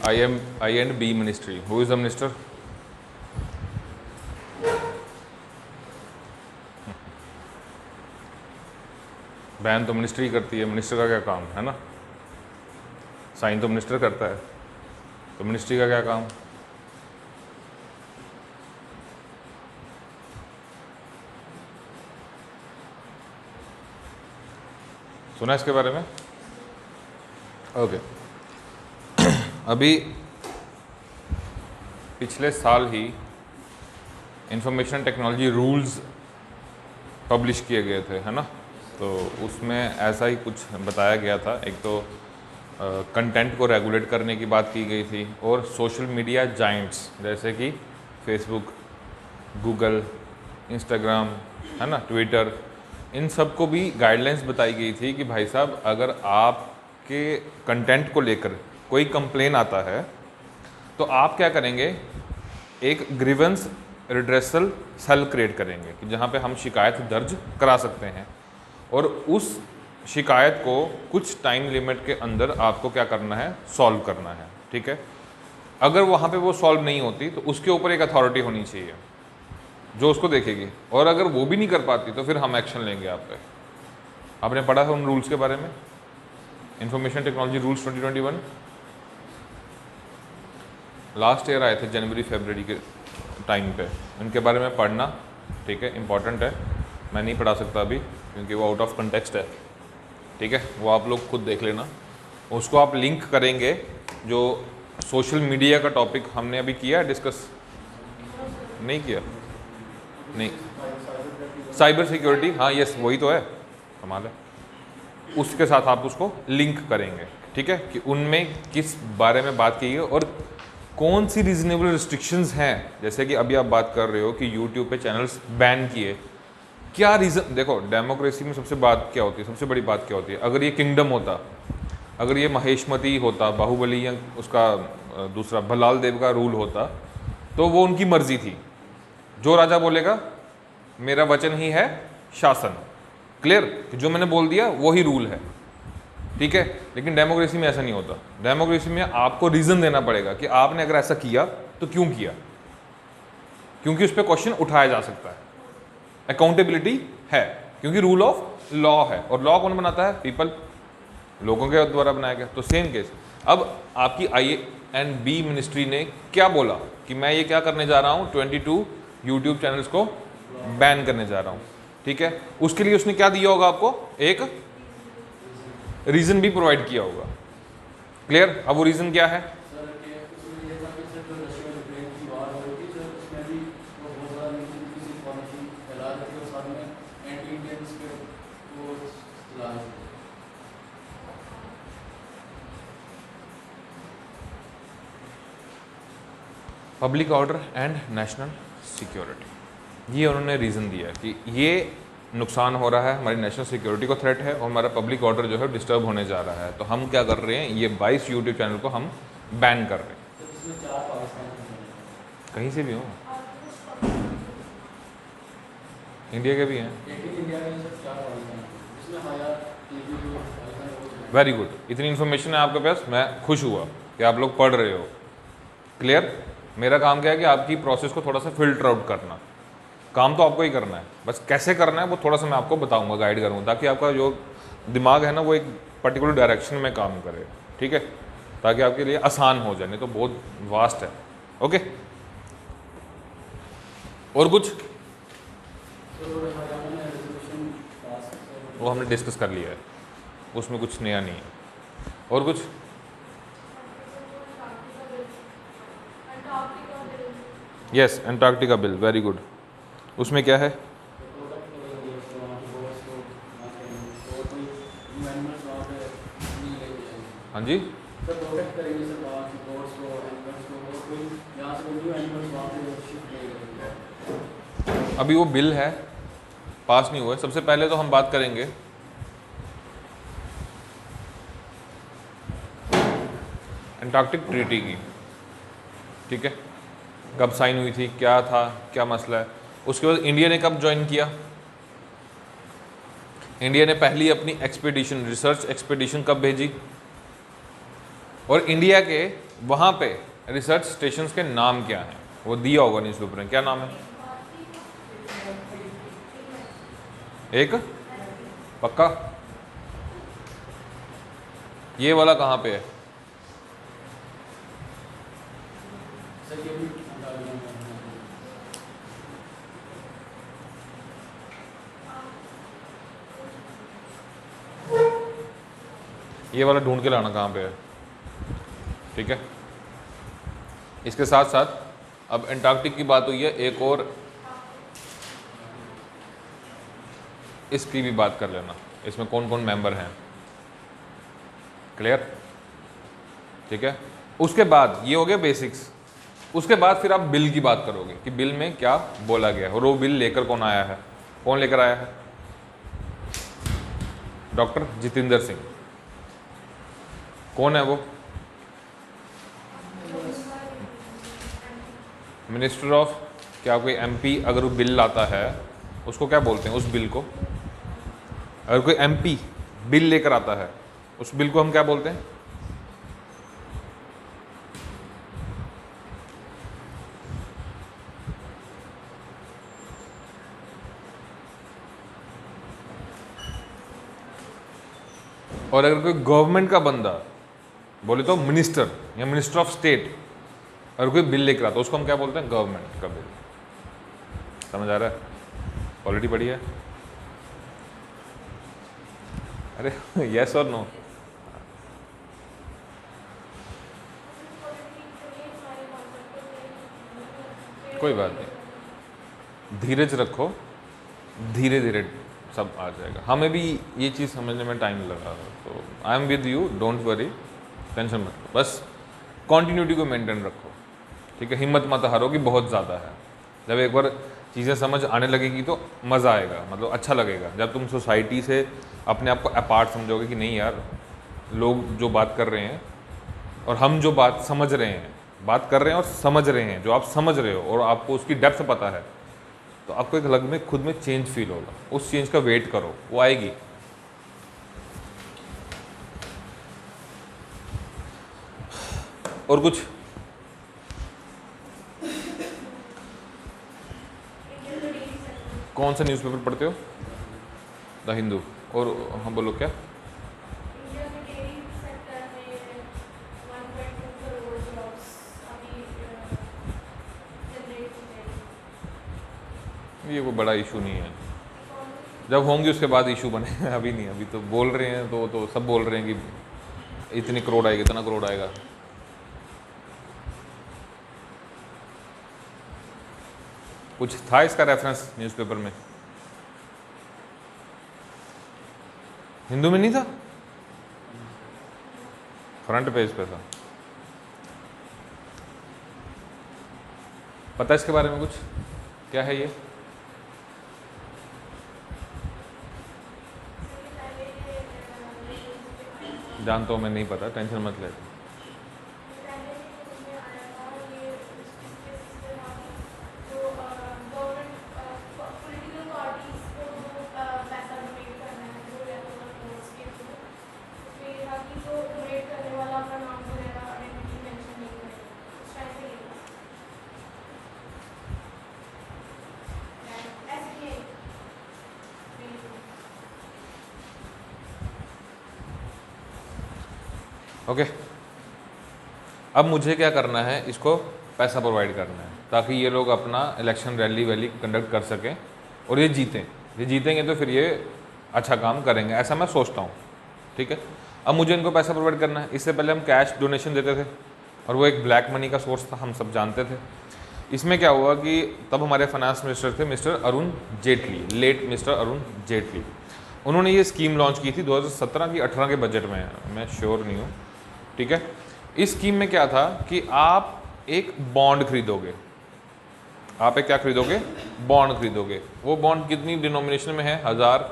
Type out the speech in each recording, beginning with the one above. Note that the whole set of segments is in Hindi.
I&B ministry. Who is the minister? बहन तो मिनिस्ट्री करती है, मिनिस्टर का क्या काम है ना, साइन तो मिनिस्टर करता है, तो मिनिस्ट्री का क्या काम? सुना इसके बारे में? ओके। अभी पिछले साल ही इंफॉर्मेशन टेक्नोलॉजी रूल्स पब्लिश किए गए थे, है ना, तो उसमें ऐसा ही कुछ बताया गया था। एक तो कंटेंट को रेगुलेट करने की बात की गई थी, और सोशल मीडिया जाइंट्स जैसे कि फेसबुक, गूगल, इंस्टाग्राम, है ना, ट्विटर, इन सब को भी गाइडलाइंस बताई गई थी कि भाई साहब अगर आपके कंटेंट को लेकर कोई कंप्लेन आता है तो आप क्या करेंगे, एक ग्रीवेंस रिड्रेसल सेल क्रिएट करेंगे कि जहाँ पे हम शिकायत दर्ज करा सकते हैं, और उस शिकायत को कुछ टाइम लिमिट के अंदर आपको क्या करना है, सॉल्व करना है। ठीक है, अगर वहाँ पे वो सॉल्व नहीं होती तो उसके ऊपर एक अथॉरिटी होनी चाहिए जो उसको देखेगी, और अगर वो भी नहीं कर पाती तो फिर हम एक्शन लेंगे आप पे। आपने पढ़ा है उन रूल्स के बारे में, information technology rules 2021 last year आए थे जनवरी फरवरी के टाइम पे, उनके बारे में पढ़ना, ठीक है, इम्पॉर्टेंट है। मैं नहीं पढ़ा सकता अभी क्योंकि वो आउट ऑफ कंटेक्स्ट है, ठीक है, वो आप लोग खुद देख लेना। उसको आप लिंक करेंगे जो सोशल मीडिया का टॉपिक हमने अभी किया डिस्कस, नहीं किया, नहीं, साइबर सिक्योरिटी, हाँ यस वही तो है, कमाल है, उसके साथ आप उसको लिंक करेंगे, ठीक है, कि उनमें किस बारे में बात की है और कौन सी रीजनेबल रिस्ट्रिक्शंस हैं। जैसे कि अभी आप बात कर रहे हो कि यूट्यूब पे चैनल्स बैन किए, क्या रीज़न? देखो डेमोक्रेसी में सबसे बात क्या होती है, सबसे बड़ी बात क्या होती है, अगर ये किंगडम होता, अगर ये महेशमती होता, बाहुबली या उसका दूसरा भलाल देव का रूल होता, तो वो उनकी मर्जी थी, जो राजा बोलेगा मेरा वचन ही है शासन, क्लियर, कि जो मैंने बोल दिया वो ही रूल है, ठीक है। लेकिन डेमोक्रेसी में ऐसा नहीं होता, डेमोक्रेसी में आपको रीज़न देना पड़ेगा कि आपने अगर ऐसा किया तो क्यों किया, क्योंकि उस पर क्वेश्चन उठाया जा सकता है, अकाउंटेबिलिटी है, क्योंकि रूल ऑफ लॉ है, और लॉ कौन बनाता है? पीपल, लोगों के द्वारा बनाया गया। तो सेम केस, अब आपकी I&B मिनिस्ट्री ने क्या बोला कि मैं ये क्या करने जा रहा हूँ, 22 यूट्यूब चैनल्स को बैन करने जा रहा हूँ, ठीक है। उसके लिए उसने क्या दिया होगा आपको, एक रीजन भी प्रोवाइड किया होगा, क्लियर। अब वो रीजन क्या है? Public order and national security, ये उन्होंने रीज़न दिया कि ये नुकसान हो रहा है, हमारी नेशनल सिक्योरिटी को थ्रेट है, और हमारा पब्लिक ऑर्डर जो है डिस्टर्ब होने जा रहा है, तो हम क्या कर रहे हैं, ये 22 यूट्यूब चैनल को हम बैन कर रहे हैं। कहीं से भी हो, इंडिया के भी हैं, वेरी गुड, इतनी इन्फॉर्मेशन है आपके पास, मैं खुश हुआ कि आप लोग पढ़ रहे हो, क्लियर। मेरा काम क्या है कि आपकी प्रोसेस को थोड़ा सा फिल्टर आउट करना, काम तो आपको ही करना है, बस कैसे करना है वो थोड़ा सा मैं आपको बताऊंगा, गाइड करूँगा, ताकि आपका जो दिमाग है ना वो एक पर्टिकुलर डायरेक्शन में काम करे, ठीक है, ताकि आपके लिए आसान हो जाए, नहीं तो बहुत वास्ट है। ओके, और कुछ? वो हमने डिस्कस कर लिया है, उसमें कुछ नया नहीं है। और कुछ? Yes, Antarctica bill, very good, उसमें क्या है? हाँ जी, अभी वो बिल है, पास नहीं हुआ है। सबसे पहले तो हम बात करेंगे एंटार्क्टिक ट्रीटी की, ठीक है, कब साइन हुई थी, क्या था, क्या मसला है। उसके बाद इंडिया ने कब ज्वाइन किया? इंडिया ने पहली अपनी एक्सपीडिशन, रिसर्च एक्सपीडिशन कब भेजी? और इंडिया के वहाँ पे रिसर्च स्टेशंस के नाम क्या हैं, वो दिया होगा न्यूज़पेपर में, क्या नाम है? एक पक्का? ये वाला कहाँ पे है? ये वाला ढूंढ के लाना कहाँ पे है, ठीक है। इसके साथ साथ अब एंटार्क्टिक की बात हुई है, एक और इसकी भी बात कर लेना, इसमें कौन कौन मेंबर हैं, क्लियर, ठीक है। उसके बाद ये हो गया बेसिक्स। उसके बाद फिर आप बिल की बात करोगे कि बिल में क्या बोला गया है, और वो बिल लेकर कौन आया है, कौन लेकर आया है? डॉक्टर जितेंद्र सिंह। कौन है वो? मिनिस्टर ऑफ, क्या कोई एमपी अगर वो बिल लाता है उसको क्या बोलते हैं, उस बिल को? अगर कोई एमपी बिल लेकर आता है उस बिल को हम क्या बोलते हैं? और अगर कोई गवर्नमेंट का बंदा बोले तो मिनिस्टर या मिनिस्टर ऑफ स्टेट अगर कोई बिल लेकर आता है उसको हम क्या बोलते हैं? गवर्नमेंट का बिल। समझ आ रहा है? क्वालिटी बढ़ी है? अरे यस और नो? कोई बात नहीं, धीरज रखो, धीरे धीरे सब आ जाएगा। हमें भी ये चीज़ समझने में टाइम लगा, तो I am with you, don't worry, tension मत लो, बस कॉन्टीन्यूटी को मेंटेन रखो, ठीक है। हिम्मत मत हारो कि बहुत ज़्यादा है। जब एक बार चीज़ें समझ आने लगेगी तो मज़ा आएगा, मतलब अच्छा लगेगा। जब तुम सोसाइटी से अपने आप को अपार्ट समझोगे कि नहीं यार, लोग जो बात कर रहे हैं और हम जो बात समझ रहे हैं, बात कर रहे हैं और समझ रहे हैं, जो आप समझ रहे हो और आपको उसकी डेप्थ पता है, तो आपको एक अलग में खुद में चेंज फील होगा। उस चेंज का वेट करो, वो आएगी। और कुछ? कौन सा न्यूज़पेपर पढ़ते हो? द हिंदू। और हाँ बोलो क्या? ये कोई बड़ा इशू नहीं है, जब होंगे उसके बाद इशू बने अभी नहीं, अभी तो बोल रहे हैं, तो सब बोल रहे हैं कि इतनी करोड़ आएगी, इतना करोड़ आएगा। कुछ था इसका रेफरेंस न्यूज़पेपर में? हिंदू में नहीं था, फ्रंट पेज पे था। पता है इसके बारे में कुछ? क्या है ये? जानता हूँ मैं, नहीं पता, टेंशन मत ले। ओके, अब मुझे क्या करना है, इसको पैसा प्रोवाइड करना है ताकि ये लोग अपना इलेक्शन रैली वैली कंडक्ट कर सकें और ये जीतें। ये जीतेंगे तो फिर ये अच्छा काम करेंगे, ऐसा मैं सोचता हूँ, ठीक है। अब मुझे इनको पैसा प्रोवाइड करना है। इससे पहले हम कैश डोनेशन देते थे और वो एक ब्लैक मनी का सोर्स था, हम सब जानते थे। इसमें क्या हुआ कि तब हमारे फाइनेंस मिनिस्टर थे mister Arun Jaitley, late mister Arun Jaitley. उन्होंने ये स्कीम लॉन्च की थी 2017 की 18 के बजट में, मैं श्योर नहीं हूँ, ठीक है। इस स्कीम में क्या था कि आप एक बॉन्ड खरीदोगे। आप एक क्या खरीदोगे? बॉन्ड खरीदोगे। वो बॉन्ड कितनी डिनोमिनेशन में है? 1000।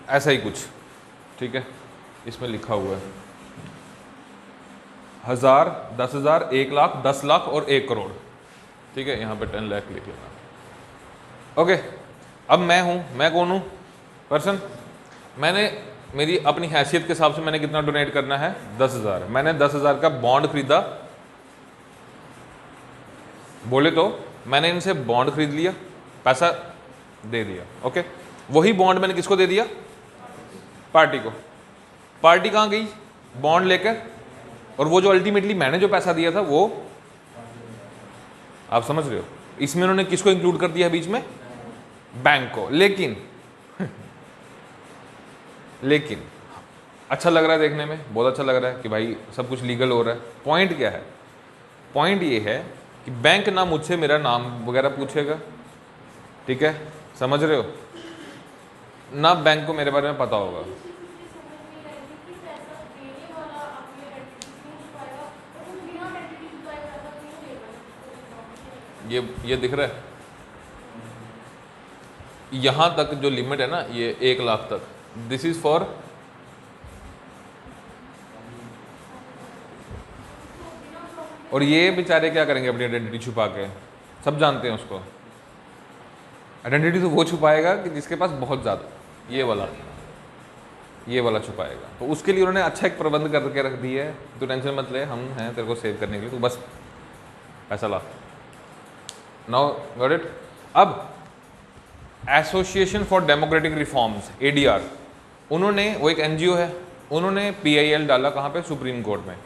ऐसा ही कुछ, ठीक है, इसमें लिखा हुआ है 1000, 10,000, 1 लाख, 10 लाख और 1 करोड़, ठीक है। यहाँ पे 10 लाख लिख लेना। ओके, अब मैं कौन हूँ? पर्सन। मैंने मेरी अपनी हैसियत के हिसाब से मैंने कितना डोनेट करना है? 10,000। मैंने 10,000 का बॉन्ड खरीदा, बोले तो मैंने इनसे बॉन्ड खरीद लिया, पैसा दे दिया। ओके, वही बॉन्ड मैंने किसको दे दिया? पार्टी को। पार्टी कहाँ गई? बॉन्ड लेकर। और वो जो अल्टीमेटली मैंने जो पैसा दिया था वो, आप समझ रहे हो, इसमें उन्होंने किसको इंक्लूड कर दिया बीच में? बैंक को। लेकिन लेकिन अच्छा लग रहा है देखने में, बहुत अच्छा लग रहा है कि भाई सब कुछ लीगल हो रहा है। पॉइंट क्या है? पॉइंट ये है कि बैंक ना मुझसे मेरा नाम वगैरह पूछेगा, ठीक है, समझ रहे हो, ना बैंक को मेरे बारे में पता होगा। ये दिख रहा है, यहां तक जो लिमिट है ना, ये 1,00,000 तक, दिस इज फॉर, और ये बेचारे क्या करेंगे अपनी आइडेंटिटी छुपा के? सब जानते हैं उसको। आइडेंटिटी तो वो छुपाएगा कि जिसके पास बहुत ज़्यादा, ये वाला छुपाएगा। तो उसके लिए उन्होंने अच्छा एक प्रबंध करके रख दिया है, तो टेंशन मत ले, हम हैं तेरे को सेव करने के लिए, तो बस पैसा ला। Now got it. अब association for democratic reforms, ADR, उन्होंने, वो एक NGO है, उन्होंने PIL डाला कहाँ पे? सुप्रीम कोर्ट में,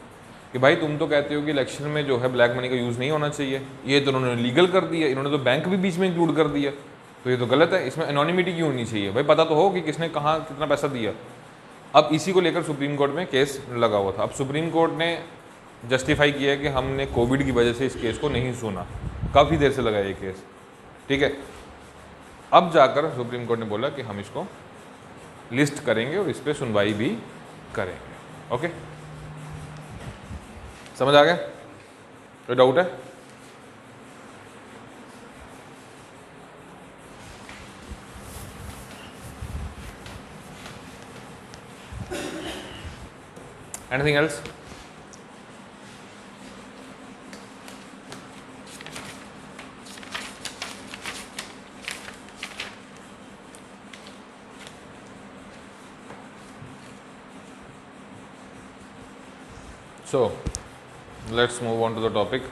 कि भाई तुम तो कहते हो कि इलेक्शन में जो है ब्लैक मनी का यूज़ नहीं होना चाहिए, ये तो उन्होंने लीगल कर दिया, इन्होंने तो बैंक भी बीच में इंक्लूड कर दिया, तो ये तो गलत है, इसमें एनोनिमिटी क्यों होनी चाहिए? भाई पता तो हो कि किसने कहाँ कितना पैसा दिया। अब इसी को लेकर सुप्रीम कोर्ट में केस लगा हुआ था। अब सुप्रीम कोर्ट ने जस्टिफाई किया कि हमने कोविड की वजह से इस केस को नहीं सुना, काफ़ी देर से लगा ये केस, ठीक है। अब जाकर सुप्रीम कोर्ट ने बोला कि हम इसको लिस्ट करेंगे और इस पर सुनवाई भी करेंगे। ओके, समझ आ गया? कोई डाउट है? Anything else? So let's move on to the topic.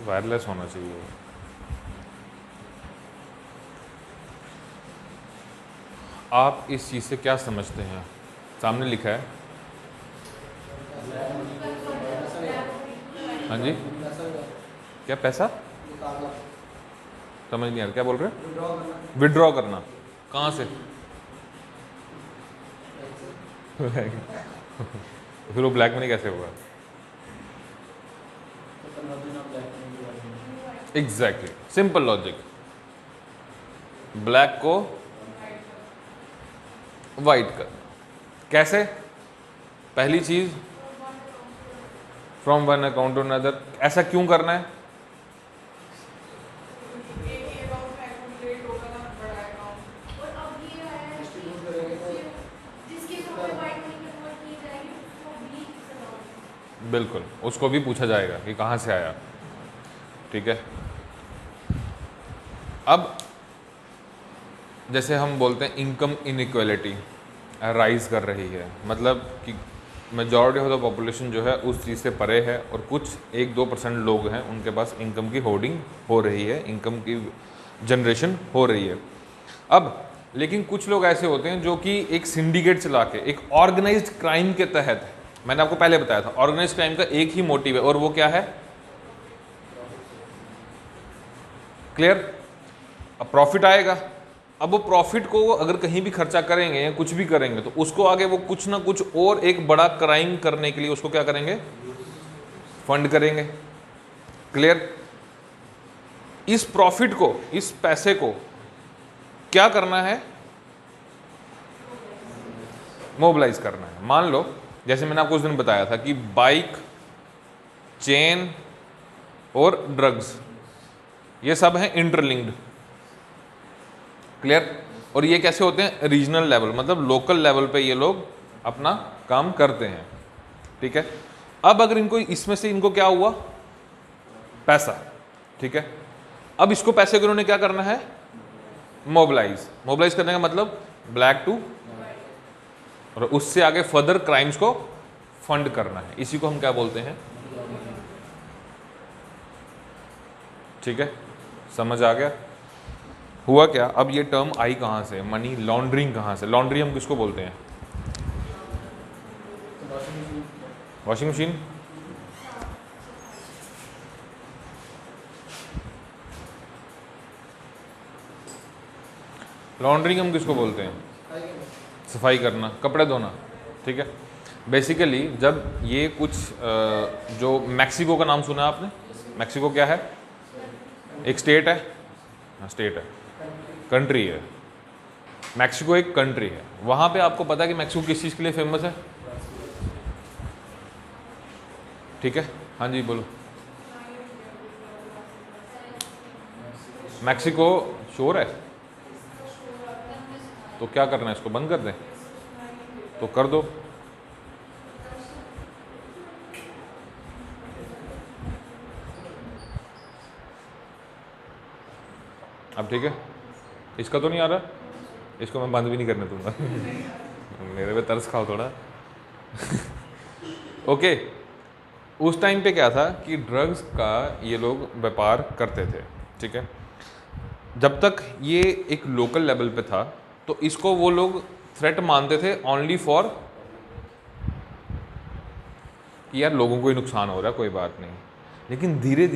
Wireless होना चाहिए। आप इस चीज़ से क्या समझते हैं? सामने लिखा है, हाँ जी, क्या पैसा? समझ नहीं आ रहा, क्या बोल रहे हैं? विड्रॉ करना कहाँ से? फिर वो ब्लैक मनी कैसे होगा? Exactly, simple logic. ब्लैक को वाइट कर, कैसे? पहली चीज, from one account to another. ऐसा क्यों करना है? बिल्कुल, उसको भी पूछा जाएगा कि कहाँ से आया, ठीक है। अब जैसे हम बोलते हैं इनकम इनइक्वालिटी राइज कर रही है, मतलब कि मेजॉरिटी ऑफ द पॉपुलेशन जो है उस चीज़ से परे है, और कुछ 1-2% लोग हैं उनके पास इनकम की होर्डिंग हो रही है, इनकम की जनरेशन हो रही है। अब लेकिन कुछ लोग ऐसे होते हैं जो कि एक सिंडिकेट चला के, एक ऑर्गेनाइज्ड क्राइम के तहत, मैंने आपको पहले बताया था ऑर्गेनाइज्ड क्राइम का एक ही मोटिव है, और वो क्या है? क्लियर? अब प्रॉफिट आएगा, अब वो प्रॉफिट को अगर कहीं भी खर्चा करेंगे या कुछ भी करेंगे तो उसको आगे वो कुछ ना कुछ और एक बड़ा क्राइम करने के लिए उसको क्या करेंगे? फंड करेंगे। क्लियर? इस प्रॉफिट को, इस पैसे को क्या करना है? मोबिलाइज करना है। मान लो जैसे मैंने आपको उस दिन बताया था कि बाइक, चेन और ड्रग्स, ये सब हैं इंटरलिंक्ड। क्लियर? और ये कैसे होते हैं? रीजनल लेवल, मतलब लोकल लेवल पे ये लोग अपना काम करते हैं। ठीक है, अब अगर इनको इसमें से इनको क्या हुआ? पैसा। ठीक है, अब इसको पैसे को इन्होंने क्या करना है? मोबिलाइज। मोबिलाइज करने का मतलब ब्लैक टू, और उससे आगे फर्दर क्राइम्स को फंड करना है। इसी को हम क्या बोलते हैं? ठीक है, समझ आ गया? हुआ क्या? अब ये टर्म आई कहाँ से? मनी लॉन्ड्रिंग कहाँ से? लॉन्ड्री हम किसको बोलते हैं? Washing machine. लॉन्ड्रिंग हम किसको बोलते हैं? सफाई करना, कपड़े धोना। ठीक है, बेसिकली जब ये कुछ जो मैक्सिको का नाम सुना है आपने? मैक्सिको क्या है? एक स्टेट है। हाँ, स्टेट है, कंट्री है। मैक्सिको एक कंट्री है। वहाँ पे आपको पता है कि मैक्सिको किस चीज़ के लिए फेमस है? ठीक है, हाँ जी बोलो। मैक्सिको शोर है, तो क्या करना है? इसको बंद कर दें? तो कर दो। अब ठीक है, इसका तो नहीं आ रहा, इसको मैं बंद भी नहीं करने दूंगा। मेरे पे तरस खाओ थोड़ा। ओके, उस टाइम पे क्या था कि ड्रग्स का ये लोग व्यापार करते थे। ठीक है, जब तक ये एक लोकल लेवल पे था तो इसको वो लोग थ्रेट मानते थे ओनली फॉर कि यार लोगों को ही नुकसान हो रहा है, कोई बात नहीं। लेकिन धीरे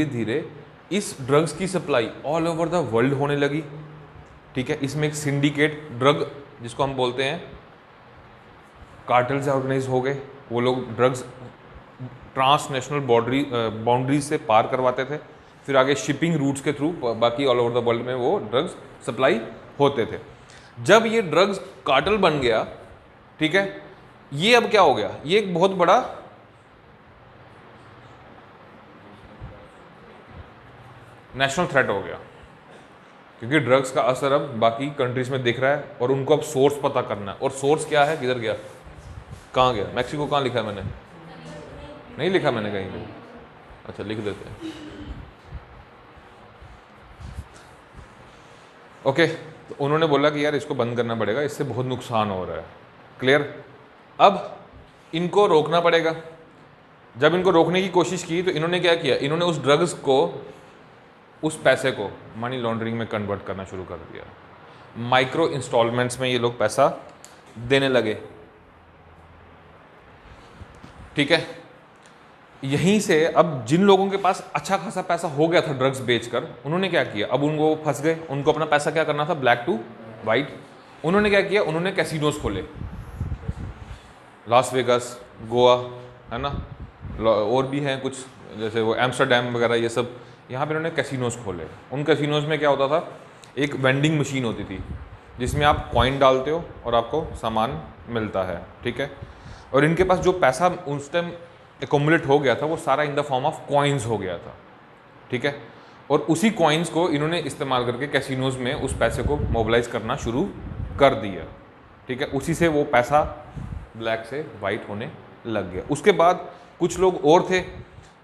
धीरे इस ड्रग्स की supply all over the world होने लगी। ठीक है, इसमें एक सिंडिकेट ड्रग जिसको हम बोलते हैं कार्टेल्स ऑर्गेनाइज हो गए। वो लोग ड्रग्स ट्रांसनेशनल बाउंड्रीज से पार करवाते थे, फिर आगे शिपिंग रूट्स के थ्रू बाकी ऑल ओवर द वर्ल्ड में वो ड्रग्स सप्लाई होते थे। जब ये ड्रग्स कार्टेल बन गया, ठीक है, ये अब क्या हो गया? ये एक बहुत बड़ा नेशनल थ्रेट हो गया, क्योंकि ड्रग्स का असर अब बाकी कंट्रीज में दिख रहा है और उनको अब सोर्स पता करना है। और सोर्स क्या है? किधर गया? कहाँ गया? मैक्सिको कहाँ लिखा है मैंने? नहीं लिखा मैंने कहीं पे। अच्छा, लिख देते हैं। ओके, तो उन्होंने बोला कि यार इसको बंद करना पड़ेगा, इससे बहुत नुकसान हो रहा है। क्लियर? अब इनको रोकना पड़ेगा। जब इनको रोकने की कोशिश की तो इन्होंने क्या किया? इन्होंने उस ड्रग्स को, उस पैसे को मनी लॉन्ड्रिंग में कन्वर्ट करना शुरू कर दिया। माइक्रो इंस्टॉलमेंट्स में ये लोग पैसा देने लगे। ठीक है, यहीं से अब जिन लोगों के पास अच्छा खासा पैसा हो गया था ड्रग्स बेचकर, उन्होंने क्या किया? अब उनको फंस गए, उनको अपना पैसा क्या करना था? Black to white. उन्होंने क्या किया? उन्होंने कैसीनोज खोले, लास वेगास, गोवा, है ना, और भी हैं कुछ जैसे वो एम्स्टरडैम वगैरह, ये सब यहाँ पे उन्होंने कैसीनोज खोले। उन कैसीनोज में क्या होता था? एक वेंडिंग मशीन होती थी जिसमें आप कॉइन डालते हो और आपको सामान मिलता है। ठीक है, और इनके पास जो पैसा उस टाइम एकोमुलेट हो गया था वो सारा in the form of coins हो गया था। ठीक है, और उसी कॉइन्स को इन्होंने इस्तेमाल करके कैसीनोज में उस पैसे को मोबिलाइज करना शुरू कर दिया। ठीक है, उसी से वो पैसा ब्लैक से वाइट होने लग गया। उसके बाद कुछ लोग और थे,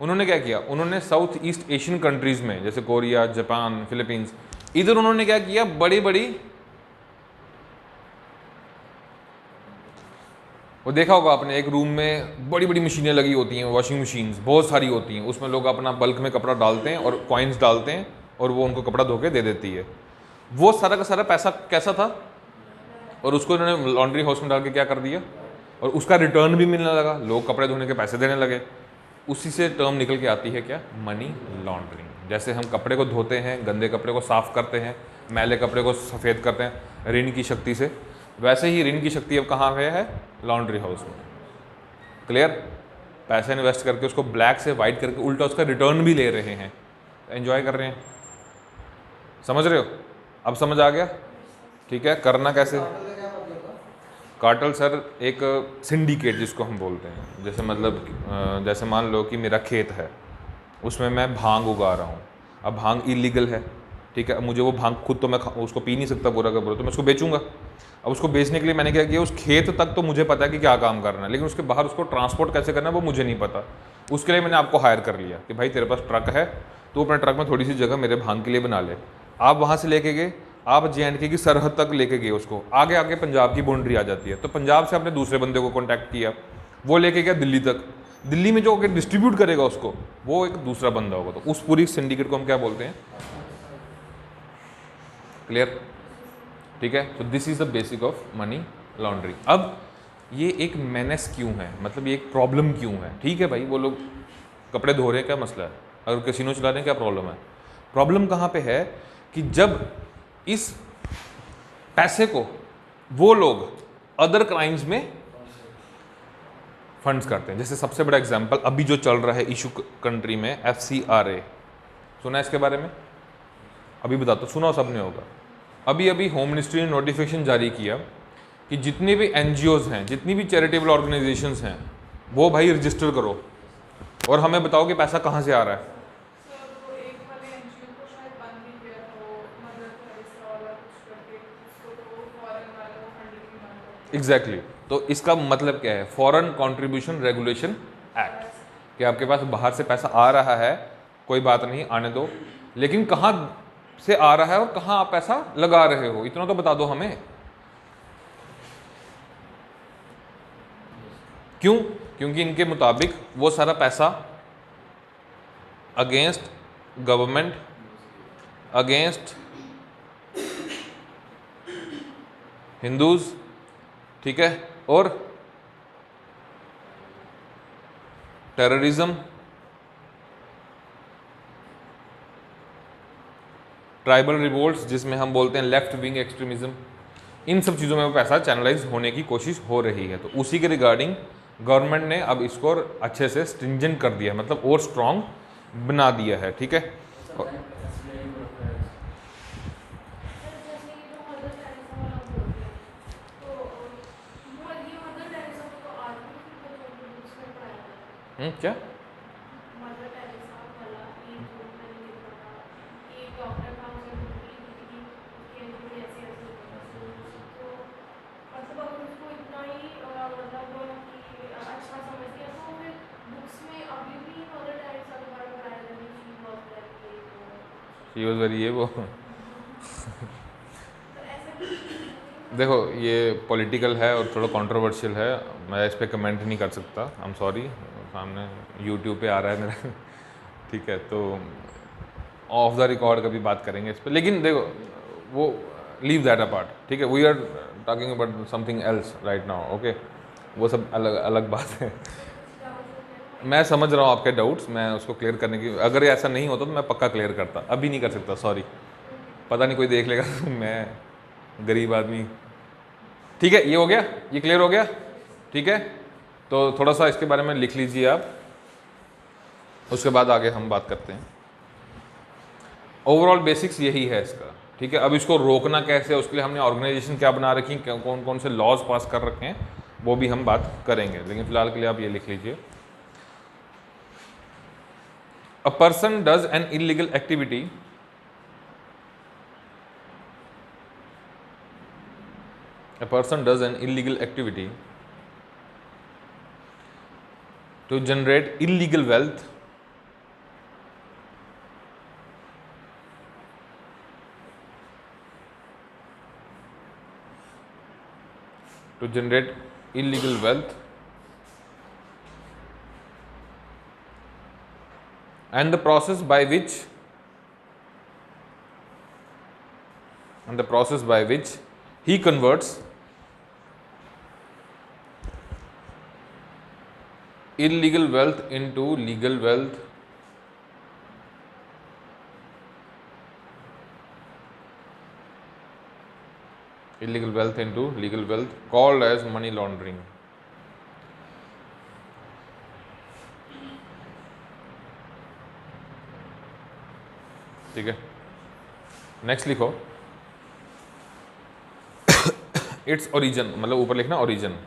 उन्होंने क्या किया? उन्होंने साउथ ईस्ट एशियन कंट्रीज़ में जैसे कोरिया, जापान, फिलीपींस, इधर उन्होंने क्या किया? बड़ी बड़ी, वो देखा होगा आपने, एक रूम में बड़ी बड़ी मशीनें लगी होती हैं, वॉशिंग मशीन्स बहुत सारी होती हैं, उसमें लोग अपना बल्क में कपड़ा डालते हैं और कॉइन्स डालते हैं और वो उनको कपड़ा धो के दे देती है। वो सारा का सारा पैसा कैसा था? और उसको इन्होंने लॉन्ड्री हाउस में डाल के क्या कर दिया? और उसका रिटर्न भी मिलने लगा, लोग कपड़े धोने के पैसे देने लगे। उसी से टर्म निकल के आती है क्या? Money laundering. जैसे हम कपड़े को धोते हैं, गंदे कपड़े को साफ़ करते हैं, मैले कपड़े को सफ़ेद करते हैं ऋण की शक्ति से, वैसे ही ऋण की शक्ति अब कहाँ पे है? लॉन्ड्री हाउस में। क्लियर? पैसे इन्वेस्ट करके उसको ब्लैक से वाइट करके उल्टा उसका रिटर्न भी ले रहे हैं, एंजॉय कर रहे हैं। समझ रहे हो? अब समझ आ गया? ठीक है, करना कैसे? कार्टेल सर एक सिंडिकेट जिसको हम बोलते हैं। जैसे मतलब जैसे मान लो कि मेरा खेत है, उसमें मैं भांग उगा रहा हूँ। अब भांग इलीगल है, ठीक है, अब मुझे वो भांग खुद तो मैं उसको पी नहीं सकता पूरा का पूरा, तो मैं उसको बेचूंगा। अब उसको बेचने के लिए मैंने क्या किया, उस खेत तक तो मुझे पता है कि क्या काम करना है, लेकिन उसके बाहर उसको ट्रांसपोर्ट कैसे करना है वो मुझे नहीं पता। उसके लिए मैंने आपको हायर कर लिया कि भाई तेरे पास ट्रक है, तो अपने ट्रक में थोड़ी सी जगह मेरे भांग के लिए बना ले। आप वहाँ से लेके गए, आप JNK की सरहद तक लेके गए उसको, आगे आगे पंजाब की बाउंड्री आ जाती है, तो पंजाब से आपने दूसरे बंदे को कॉन्टैक्ट किया, वो लेके गया दिल्ली तक, दिल्ली में जो डिस्ट्रीब्यूट करेगा उसको वो एक दूसरा बंदा होगा, तो उस पूरी सिंडिकेट को हम क्या बोलते हैं? क्लियर? ठीक है, तो this is the basic of money laundering. अब ये एक मेनेस क्यों है, मतलब ये एक प्रॉब्लम क्यों है? ठीक है भाई, वो लोग कपड़े धो रहे हैं, क्या मसला है? अगर कैसीनो चला रहे हैं, क्या प्रॉब्लम है? प्रॉब्लम कहाँ पे है कि जब इस पैसे को वो लोग अदर क्राइम्स में फंड्स करते हैं। जैसे सबसे बड़ा एग्जांपल अभी जो चल रहा है इशू कंट्री में, FCRA, सुना है इसके बारे में? अभी बताता हूँ, सुना हो सबने होगा। अभी अभी होम मिनिस्ट्री ने नोटिफिकेशन जारी किया कि जितने भी NGOs हैं, जितनी भी चैरिटेबल ऑर्गेनाइजेशंस हैं, वो भाई रजिस्टर करो और हमें बताओ कि पैसा कहाँ से आ रहा है। एग्जैक्टली तो इसका मतलब क्या है? फॉरेन कंट्रीब्यूशन रेगुलेशन एक्ट, कि आपके पास बाहर से पैसा आ रहा है, कोई बात नहीं, आने दो, लेकिन कहाँ से आ रहा है और कहाँ आप पैसा लगा रहे हो, इतना तो बता दो हमें। क्यों? क्योंकि इनके मुताबिक वो सारा पैसा अगेंस्ट गवर्नमेंट, अगेंस्ट हिंदूज, ठीक है, और टेररिज्म, ट्राइबल रिवोल्ट्स जिसमें हम बोलते हैं लेफ्ट विंग एक्सट्रीमिज्म, इन सब चीज़ों में वो पैसा चैनलाइज होने की कोशिश हो रही है। तो उसी के रिगार्डिंग गवर्नमेंट ने अब इसको अच्छे से स्ट्रिंजेंट कर दिया है, मतलब और स्ट्रॉन्ग बना दिया है, ठीक है। क्या? शी वॉज वेरी ये वो देखो ये पॉलिटिकल है और थोड़ा कंट्रोवर्शियल है, मैं इस पर कमेंट नहीं कर सकता, आई एम सॉरी, सामने यूट्यूब पे आ रहा है मेरा ठीक है, तो ऑफ द रिकॉर्ड कभी बात करेंगे इस पर, लेकिन देखो वो लीव दैट अपार्ट, ठीक है, we are talking about something else right now, okay, वो सब अलग अलग बात है। मैं समझ रहा हूँ आपके डाउट्स, मैं उसको क्लियर करने की, अगर ऐसा नहीं होता तो मैं पक्का क्लियर करता, अभी नहीं कर सकता, सॉरी, पता नहीं कोई देख लेगा मैं गरीब आदमी। ठीक है, ये हो गया, ये क्लियर हो गया, ठीक है, तो थोड़ा सा इसके बारे में लिख लीजिए आप, उसके बाद आगे हम बात करते हैं। ओवरऑल बेसिक्स यही है इसका, ठीक है। अब इसको रोकना कैसे है, उसके लिए हमने ऑर्गेनाइजेशन क्या बना रखी है, कौन कौन से लॉज पास कर रखे हैं, वो भी हम बात करेंगे, लेकिन फिलहाल के लिए आप ये लिख लीजिए। A person does an illegal activity to generate illegal wealth and the process by which he converts illegal wealth into legal wealth, called as money laundering। ठीक है, नेक्स्ट लिखो इट्स ओरिजिन, मतलब ऊपर लिखना origin.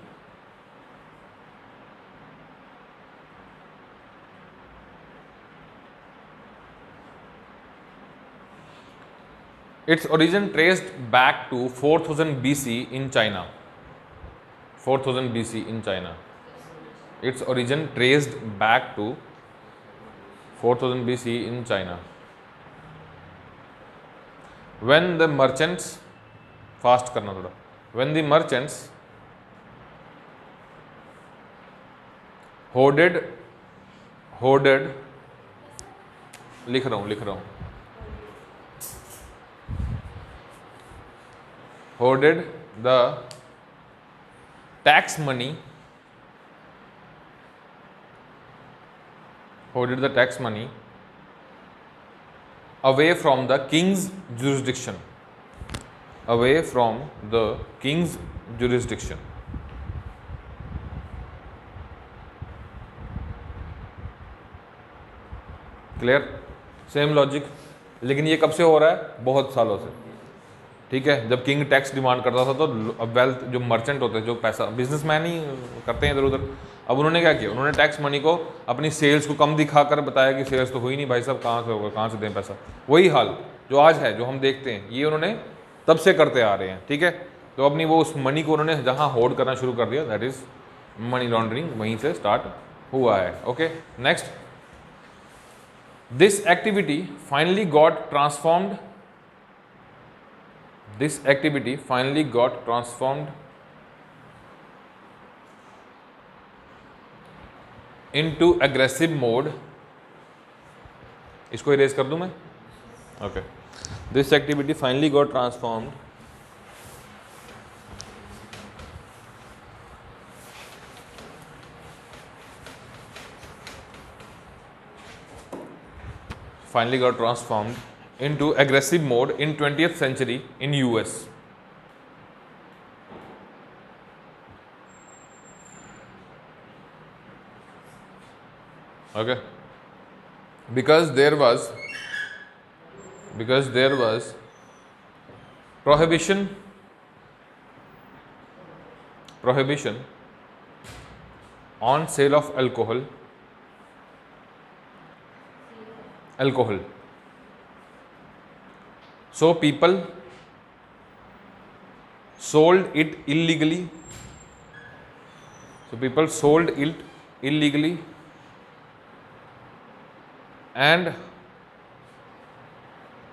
Its origin traced back to 4000 BC in China. 4000 BC in China. Its origin traced back to 4000 BC in China. When the merchants, fast करना थोड़ा, when the merchants hoarded लिख रहा हूँ hoarded the tax money away from the king's jurisdiction. Away from the king's jurisdiction. Clear? Same logic, लेकिन ये कब से हो रहा है? बहुत सालों से, ठीक है। जब किंग टैक्स डिमांड करता था तो अब वेल्थ, जो मर्चेंट होते हैं, जो पैसा बिजनेसमैन ही करते हैं इधर उधर, अब उन्होंने क्या किया, उन्होंने टैक्स मनी को अपनी सेल्स को कम दिखाकर बताया कि सेल्स तो हुई नहीं भाई साहब, कहाँ से होगा, कहाँ से दें पैसा। वही हाल जो आज है, जो हम देखते हैं, ये उन्होंने तब से करते आ रहे हैं, ठीक है। तो अपनी वो उस मनी को उन्होंने जहाँ होल्ड करना शुरू कर दिया, दैट इज मनी लॉन्ड्रिंग, वहीं से स्टार्ट हुआ है। Okay, next, this activity finally got transformed into aggressive mode. इसको इरेज कर दूं मैं? Okay, this activity finally got transformed into aggressive mode in 20th century in US. Okay, because there was prohibition on sale of alcohol. So people sold it illegally. And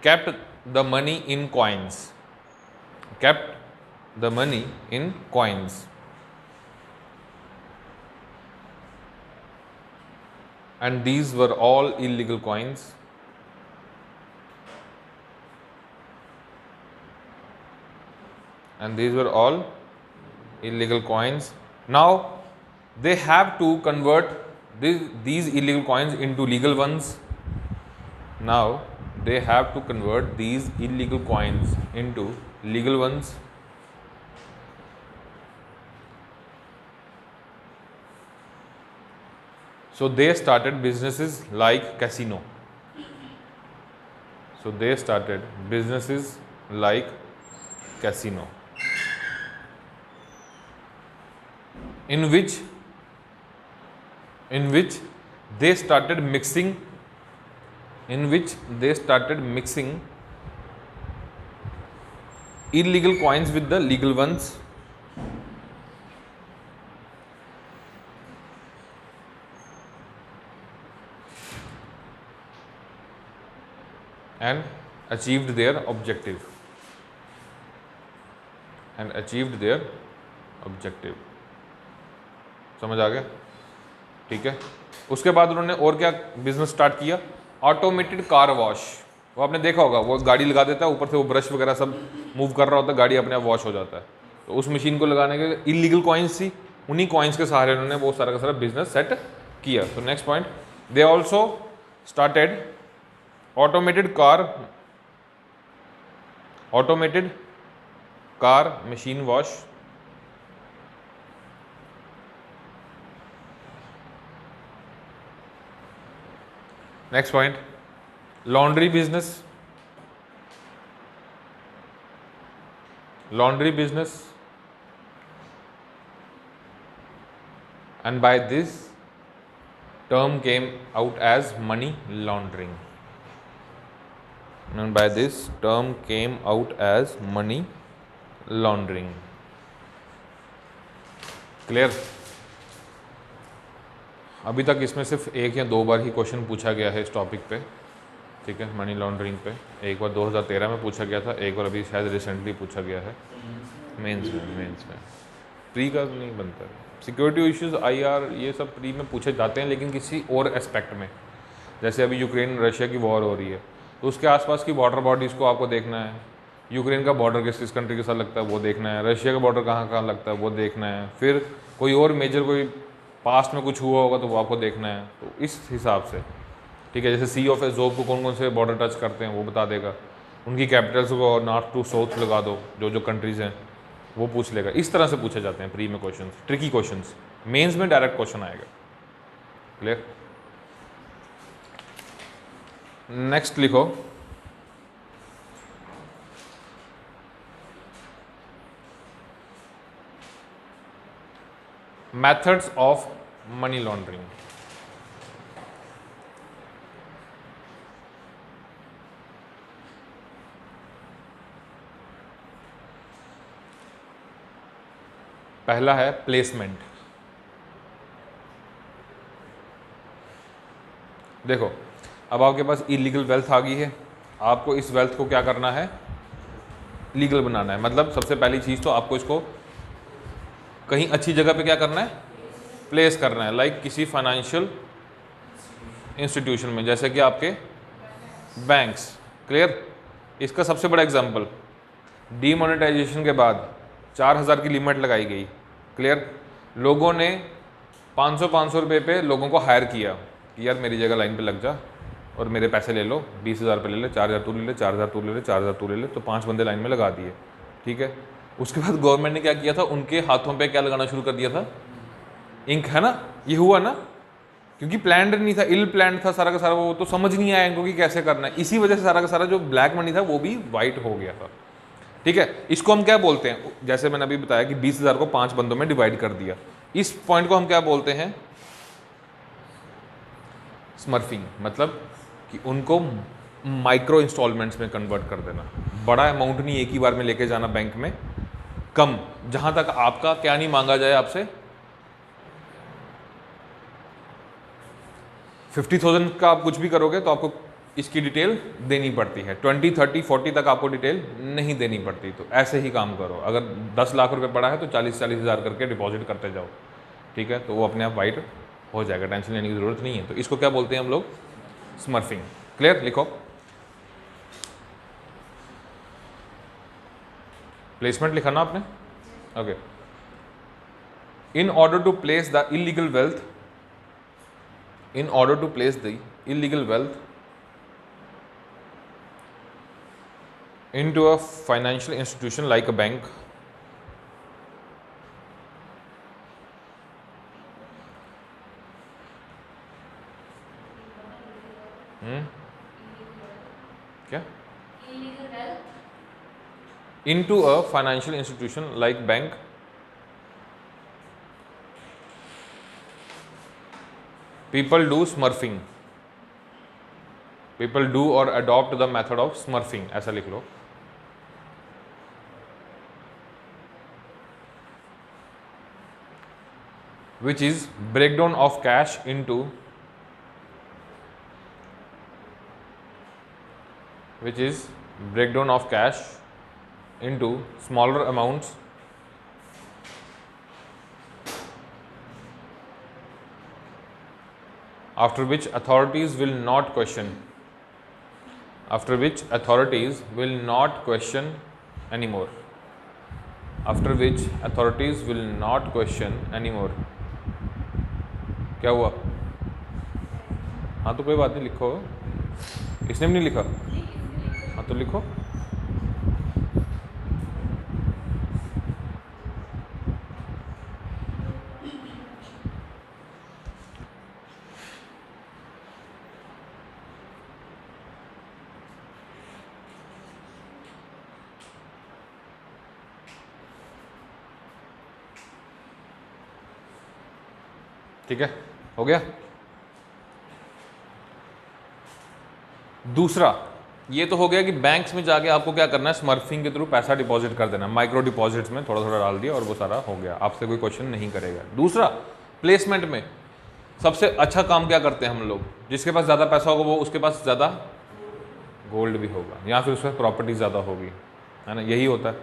kept the money in coins. And these were all illegal coins. Now they have to convert these illegal coins into legal ones. So they started businesses like casino. In which they started mixing illegal coins with the legal ones. And achieved their objective. समझ आ गया? ठीक है। उसके बाद उन्होंने और क्या बिजनेस स्टार्ट किया? Automated car wash. वो आपने देखा होगा, वो गाड़ी लगा देता है, ऊपर से वो ब्रश वगैरह सब मूव कर रहा होता है, गाड़ी अपने आप वॉश हो जाता है। तो उस मशीन को लगाने के इलीगल कॉइन्स थी, उन्हीं कॉइन्स के सहारे उन्होंने वो सारा का सारा बिजनेस सेट किया। तो next point, they also started automated car machine wash. Next point, laundry business. And by this term came out as money laundering. and by this term came out as money laundering. Clear? अभी तक इसमें सिर्फ एक या दो बार ही क्वेश्चन पूछा गया है इस टॉपिक पे, ठीक है, मनी लॉन्ड्रिंग पे। एक बार 2013 में पूछा गया था, एक बार अभी शायद रिसेंटली पूछा गया है मेंस में। प्री का नहीं बनता है। सिक्योरिटी इश्यूज IR ये सब प्री में पूछे जाते हैं, लेकिन किसी और एस्पेक्ट में। जैसे अभी यूक्रेन रशिया की वॉर हो रही है, तो उसके आसपास की बॉर्डर बॉडीज़ को आपको देखना है। यूक्रेन का बॉर्डर किस किस कंट्री के साथ लगता है वो देखना है, रशिया का बॉर्डर कहाँ कहाँ लगता है वो देखना है, फिर कोई और मेजर कोई पास्ट में कुछ हुआ होगा तो वो आपको देखना है। तो इस हिसाब से, ठीक है, जैसे सी ऑफ एज़ोव को कौन कौन से बॉर्डर टच करते हैं वो बता देगा, उनकी कैपिटल्स को नॉर्थ टू साउथ लगा दो, जो जो कंट्रीज़ हैं वो पूछ लेगा। इस तरह से पूछे जाते हैं प्री में क्वेश्चन, ट्रिकी क्वेश्चन। मेंस में डायरेक्ट क्वेश्चन आएगा। क्लियर? नेक्स्ट लिखो, मेथड्स ऑफ मनी लॉन्ड्रिंग। पहला है प्लेसमेंट। देखो, अब आपके पास इलीगल वेल्थ आ गई है, आपको इस वेल्थ को क्या करना है, लीगल बनाना है। मतलब सबसे पहली चीज़ तो आपको इसको कहीं अच्छी जगह पे क्या करना है, प्लेस करना है। लाइक किसी फाइनेंशियल इंस्टीट्यूशन में, जैसे कि आपके बैंक्स। क्लियर? इसका सबसे बड़ा एग्जांपल, डीमोनेटाइजेशन के बाद 4000 की लिमिट लगाई गई। क्लियर? लोगों ने 500 रुपये पे लोगों को हायर किया कि यार मेरी जगह लाइन पे लग जा और मेरे पैसे ले लो, 20,000 पे ले ले, 4,000 तू ले ले, 4,000 तू ले ले, 4,000 तू ले ले, तो 5 बंदे लाइन में लगा दिए। ठीक है, उसके बाद गवर्नमेंट ने क्या किया था, उनके हाथों पे क्या लगाना शुरू कर दिया था, इंक, है ना, ये हुआ ना, क्योंकि प्लान्ड नहीं था, इल प्लान्ड था सारा का सारा, वो तो समझ नहीं आया इनको कि कैसे करना है। इसी वजह से सारा का सारा जो ब्लैक मनी था वो भी वाइट हो गया था। ठीक है, इसको हम क्या बोलते हैं, जैसे मैंने अभी बताया कि 20,000 को 5 बंदों में डिवाइड कर दिया, इस पॉइंट को हम क्या बोलते हैं, स्मर्फिंग। मतलब कि उनको माइक्रो इंस्टॉलमेंट्स में कन्वर्ट कर देना, बड़ा अमाउंट नहीं एक ही बार में लेके जाना बैंक में, कम, जहां तक आपका क्या नहीं मांगा जाए आपसे, 50,000 का आप कुछ भी करोगे तो आपको इसकी डिटेल देनी पड़ती है, 20, 30, 40 तक आपको डिटेल नहीं देनी पड़ती। तो ऐसे ही काम करो, अगर 10 लाख रुपए पड़ा है तो 40-40 हज़ार करके डिपॉजिट करते जाओ। ठीक है, तो वो अपने आप वाइट हो जाएगा, टेंशन लेने की ज़रूरत नहीं है। तो इसको क्या बोलते हैं हम लोग, स्मर्फिंग। क्लियर? लिखो, प्लेसमेंट लिखा ना आपने, okay. In order to place the illegal wealth, in order to place the illegal wealth into a financial institution like a bank, क्या, illegal wealth into a financial institution like bank, people do smurfing, people do or adopt the method of smurfing, ऐसा लिख लो। which is breakdown of cash into, which is breakdown of cash into smaller amounts after which authorities will not question, after which authorities will not question anymore, after which authorities will not question anymore। क्या हुआ? हाँ तो कोई बात नहीं, लिखो, इसने भी नहीं लिखा, हाँ तो लिखो। ठीक है, हो गया। दूसरा, ये तो हो गया कि बैंक्स में जाके आपको क्या करना है, स्मर्फिंग के थ्रू पैसा डिपॉजिट कर देना, माइक्रो डिपॉजिट्स में थोड़ा थोड़ा डाल दिया और वो सारा हो गया, आपसे कोई क्वेश्चन नहीं करेगा। दूसरा, प्लेसमेंट में सबसे अच्छा काम क्या करते हैं हम लोग, जिसके पास ज़्यादा पैसा होगा वो उसके पास ज़्यादा गोल्ड भी होगा या फिर उसके पास प्रॉपर्टी ज़्यादा होगी, है ना, यही होता है।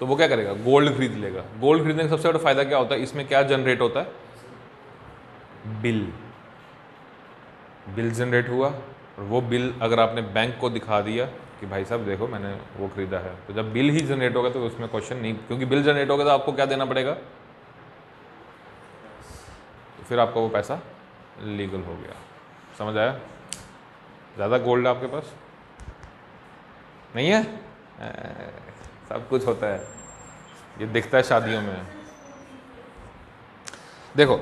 तो वो क्या करेगा, गोल्ड खरीद लेगा। गोल्ड खरीदने का सबसे बड़ा फायदा क्या होता है, इसमें क्या जनरेट होता है, बिल जनरेट हुआ, और वो बिल अगर आपने बैंक को दिखा दिया कि भाई साहब देखो मैंने वो खरीदा है, तो जब बिल ही जनरेट होगा तो उसमें क्वेश्चन नहीं, क्योंकि बिल जनरेट होगा तो आपको क्या देना पड़ेगा, तो फिर आपका वो पैसा लीगल हो गया। समझ आया? ज़्यादा गोल्ड आपके पास नहीं है? सब कुछ होता है, ये दिखता है शादियों में। देखो,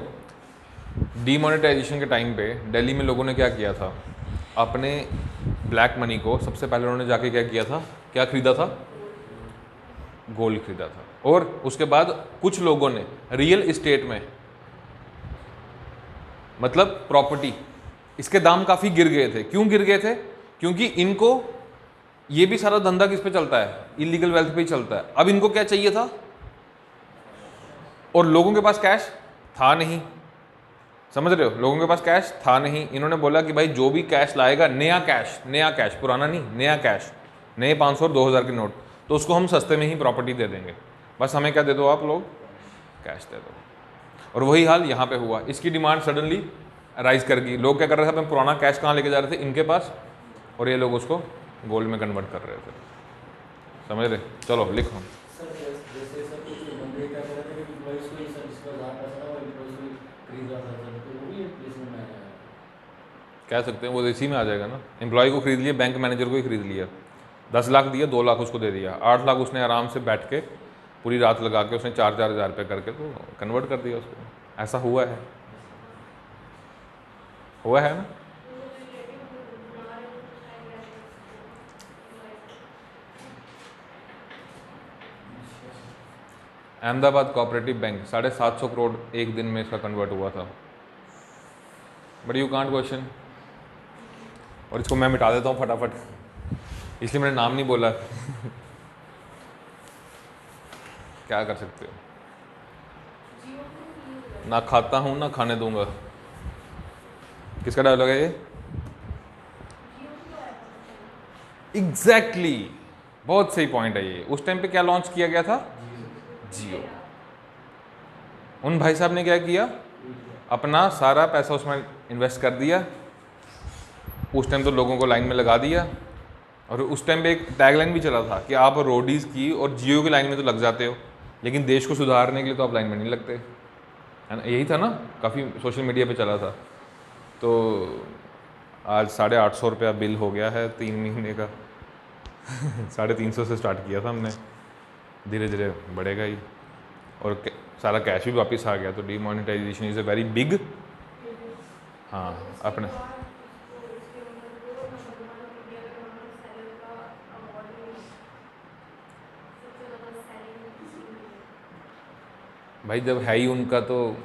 डीमोनेटाइजेशन के टाइम पे दिल्ली में लोगों ने क्या किया था, अपने ब्लैक मनी को सबसे पहले उन्होंने जाके क्या किया था, क्या खरीदा था, गोल्ड खरीदा था। और उसके बाद कुछ लोगों ने रियल इस्टेट में, मतलब प्रॉपर्टी, इसके दाम काफ़ी गिर गए थे। क्यों गिर गए थे? क्योंकि इनको ये भी सारा धंधा किस पे चलता है, इलीगल वेल्थ पे ही चलता है। अब इनको क्या चाहिए था, और लोगों के पास कैश था नहीं, समझ रहे हो, लोगों के पास कैश था नहीं। इन्होंने बोला कि भाई जो भी कैश लाएगा, नया कैश, पुराना नहीं, नया कैश, नए 500 और 2000 के नोट, तो उसको हम सस्ते में ही प्रॉपर्टी दे देंगे, बस हमें क्या दे दो आप लोग, कैश दे दो। और वही हाल यहाँ पे हुआ, इसकी डिमांड सडनली राइज कर गई। लोग क्या कर रहे थे, अपना पुराना कैश कहाँ लेके जा रहे थे, इनके पास, और ये लोग उसको गोल्ड में कन्वर्ट कर रहे थे। समझ रहे? चलो लिखो। कह सकते हैं वो इसी में आ जाएगा ना, एम्प्लॉय को खरीद लिया, बैंक मैनेजर को ही खरीद लिया, 10 लाख दिया, 2 लाख उसको दे दिया, 8 लाख उसने आराम से बैठ के पूरी रात लगा के उसने 4-4 हज़ार रुपये करके तो कन्वर्ट कर दिया उसको। ऐसा हुआ है ना। अहमदाबाद कोऑपरेटिव बैंक 750 करोड़ एक दिन में इसका कन्वर्ट हुआ था। बट यू कांट क्वेश्चन, और इसको मैं मिटा देता हूँ फटाफट, इसलिए मैंने नाम नहीं बोला। क्या कर सकते हो, ना खाता हूँ ना खाने दूंगा। किसका डायलॉग है ये? एग्जैक्टली, बहुत सही पॉइंट है ये। उस टाइम पे क्या लॉन्च किया गया था, जियो। उन भाई साहब ने क्या किया, अपना सारा पैसा उसमें इन्वेस्ट कर दिया। उस टाइम तो लोगों को लाइन में लगा दिया, और उस टाइम पे एक टैगलाइन भी चला था कि आप रोडीज़ की और जियो की लाइन में तो लग जाते हो, लेकिन देश को सुधारने के लिए तो आप लाइन में नहीं लगते, है ना, यही था ना, काफ़ी सोशल मीडिया पे चला था। तो आज 850 रुपया बिल हो गया है 3 महीने का। 350 से स्टार्ट किया था हमने, धीरे धीरे बढ़ेगा ही, और सारा कैश भी वापस आ गया। तो demonetisation is a very big, हाँ अपने भाई जब है ही उनका, तो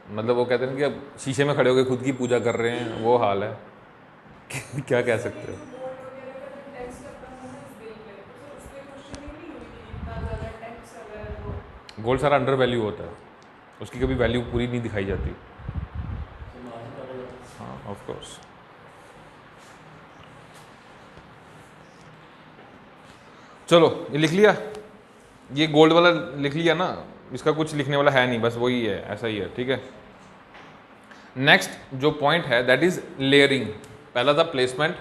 मतलब वो कहते हैं ना कि अब शीशे में खड़े होकर खुद की पूजा कर रहे हैं, वो हाल है। क्या कह सकते हो। गोल्ड सारा अंडर वैल्यू होता है, उसकी कभी वैल्यू पूरी नहीं दिखाई जाती। हाँ ऑफ कोर्स। चलो ये लिख लिया, ये गोल्ड वाला लिख लिया ना, इसका कुछ लिखने वाला है नहीं, बस वही है, ऐसा ही है, ठीक है। नेक्स्ट जो पॉइंट है दैट इज लेयरिंग। पहला था प्लेसमेंट,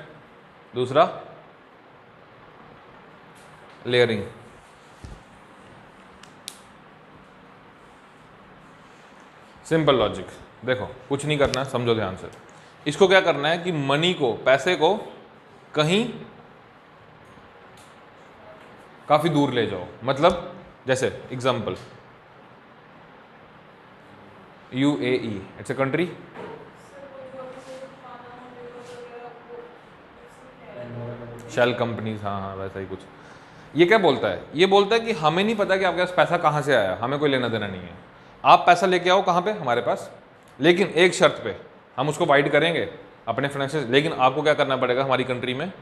दूसरा लेयरिंग। सिंपल लॉजिक, देखो कुछ नहीं करना है, समझो ध्यान से। इसको क्या करना है कि मनी को, पैसे को कहीं काफी दूर ले जाओ। मतलब जैसे example, UAE it's a country, shell companies, हाँ हाँ वैसा ही कुछ। ये क्या बोलता है, ये बोलता है कि हमें नहीं पता कि आपके पास पैसा कहाँ से आया, हमें कोई लेना देना नहीं है, आप पैसा लेके आओ कहाँ पे, हमारे पास, लेकिन एक शर्त पे, हम उसको वाइड करेंगे अपने फाइनेंशियल, लेकिन आपको क्या करना पड़ेगा हमारी कंट्री में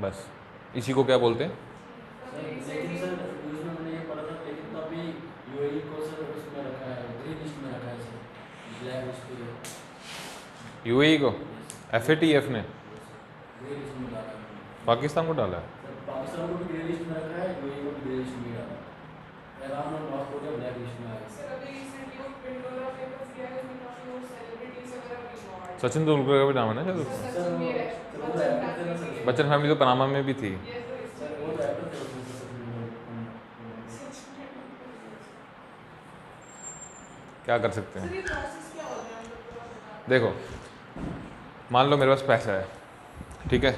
बस इसी को क्या बोलते हैं? सर लेकिन सर न्यूज़ में मैंने ये पढ़ा था, लेकिन तो अभी यूएई को सर उसमें रखा है, ग्रीन लिस्ट में रखा है सर, ब्लैक लिस्ट पे। यूएई को यस एफएटीएफ ने यस सर, ग्रे लिस्ट में डाला है उन्होंने। पाकिस्तान को डाला है। सर पाकिस्तान को भी ग्रे लिस्ट में रखा है, यूएई को भी ग्रे लिस्ट में ही डाला है। ईरान और नॉर्थ कोरिया ब्लैक लिस्ट में आया सर है। अभी रिसेंटली वो पिंडोरा पेपर किया है, इसमें काफी वो सेलिब्रिटीज वगैरह भी इन्वॉल्व सचिन तेंदुलकर का भी नाम है ना शायद सर उसमें। सर सचिन वो भी है, सर वो तो बच्चन एक्टर थे ना फैमिली भी सर, है। बच्चन फैमिली तो पनामा में भी थी। ये तो सर इसमें वो भी तो है। एक्टर थे उसमें सर, सचिन तेंदुलकर। सचिन तेंदुलकर। क्या कर सकते सर हैं? ये प्रोसेस क्या होता है, मतलब पूरा बता दो। देखो, मान लो मेरे पास पैसा है, ठीक है,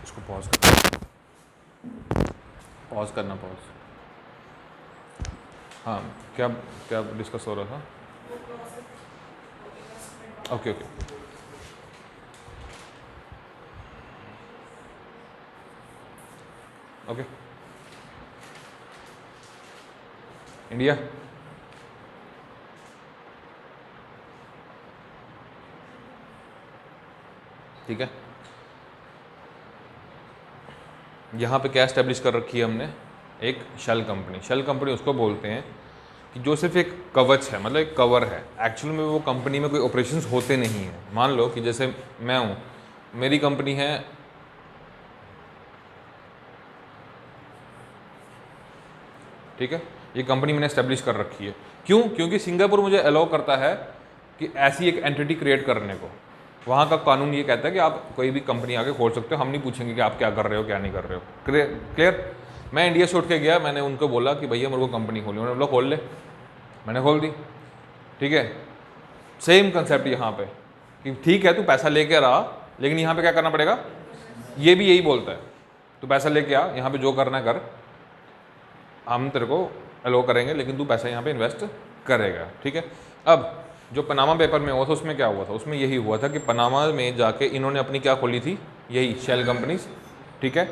इसको पॉज करना पॉज। हाँ, क्या क्या डिस्कस हो रहा था? वो process investment okay okay. Okay, India ठीक है, यहाँ पे क्या एस्टेब्लिश कर रखी है हमने? एक शेल कंपनी। शेल कंपनी उसको बोलते हैं कि जो सिर्फ एक कवच है, मतलब एक कवर है, एक्चुअल में वो कंपनी में कोई ऑपरेशंस होते नहीं हैं। मान लो कि जैसे मैं हूँ, मेरी कंपनी है, ठीक है, ये कंपनी मैंने एस्टेब्लिश कर रखी है। क्यों? क्योंकि सिंगापुर मुझे अलाउ करता है कि ऐसी एक एंटिटी क्रिएट करने को। वहाँ का कानून ये कहता है कि आप कोई भी कंपनी आके खोल सकते हो, हम नहीं पूछेंगे कि आप क्या कर रहे हो क्या नहीं कर रहे हो। क्लियर? मैं इंडिया से उठ के गया, मैंने उनको बोला कि भैया मेरे को कंपनी खोली, उन्होंने बोला खोल ले, मैंने खोल दी। ठीक है, सेम कंसेप्ट यहाँ पे कि ठीक है तू पैसा लेके रहा, लेकिन यहाँ पे क्या करना पड़ेगा? ये भी यही बोलता है, तू पैसा लेके आ, यहाँ पे जो करना है कर, हम तेरे को अलो करेंगे, लेकिन तू पैसा यहाँ पे इन्वेस्ट करेगा। ठीक है, अब जो पनामा पेपर में हुआ था उसमें क्या हुआ था? उसमें यही हुआ था कि पनामा में जाके इन्होंने अपनी क्या खोली थी, यही शेल कंपनीज। ठीक है,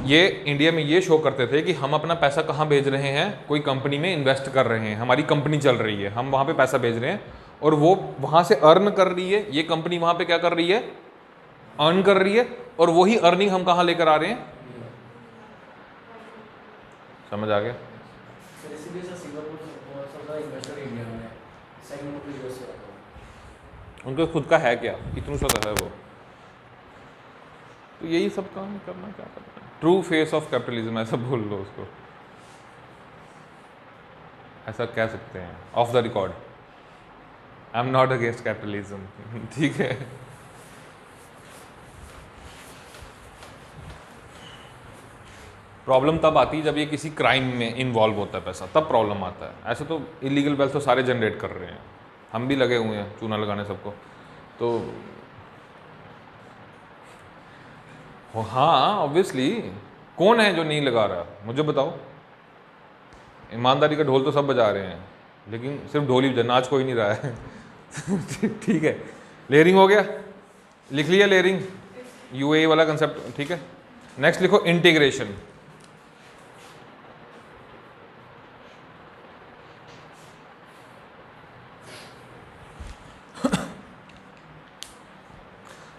ये इंडिया में ये शो करते थे कि हम अपना पैसा कहाँ भेज रहे हैं, कोई कंपनी में इन्वेस्ट कर रहे हैं, हमारी कंपनी चल रही है, हम वहाँ पे पैसा भेज रहे हैं और वो वहाँ से अर्न कर रही है, ये कंपनी वहाँ पे क्या कर रही है, अर्न कर रही है, और वही अर्निंग हम कहाँ लेकर आ रहे हैं। समझ आ गया? सर इसीलिए सर सिंगापुर बहुत ज़्यादा इन्वेस्टर इंडिया में है, सेकंड नंबर यूएस से आता है। उनका खुद का है क्या, इतना सा है वो, तो यही सब काम करना, क्या करना है, ट्रू फेस ऑफ कैपिटलिज्म ऐसा बोल लो उसको, ऐसा कह सकते हैं of the record. I am not against capitalism. ठीक है, प्रॉब्लम तब आती है जब ये किसी क्राइम में इन्वॉल्व होता है पैसा, तब प्रॉब्लम आता है। ऐसे तो इलीगल वेल्थ तो सारे जनरेट कर रहे हैं, हम भी लगे हुए हैं चूना लगाने सबको, तो हाँ ऑब्वियसली, कौन है जो नहीं लगा रहा, मुझे बताओ। ईमानदारी का ढोल तो सब बजा रहे हैं, लेकिन सिर्फ ढोल ही बजा, नाच कोई नहीं रहा है। ठीक है, लेयरिंग हो गया, लिख लिया लेयरिंग, यूएई वाला कंसेप्ट। ठीक है, नेक्स्ट लिखो इंटीग्रेशन।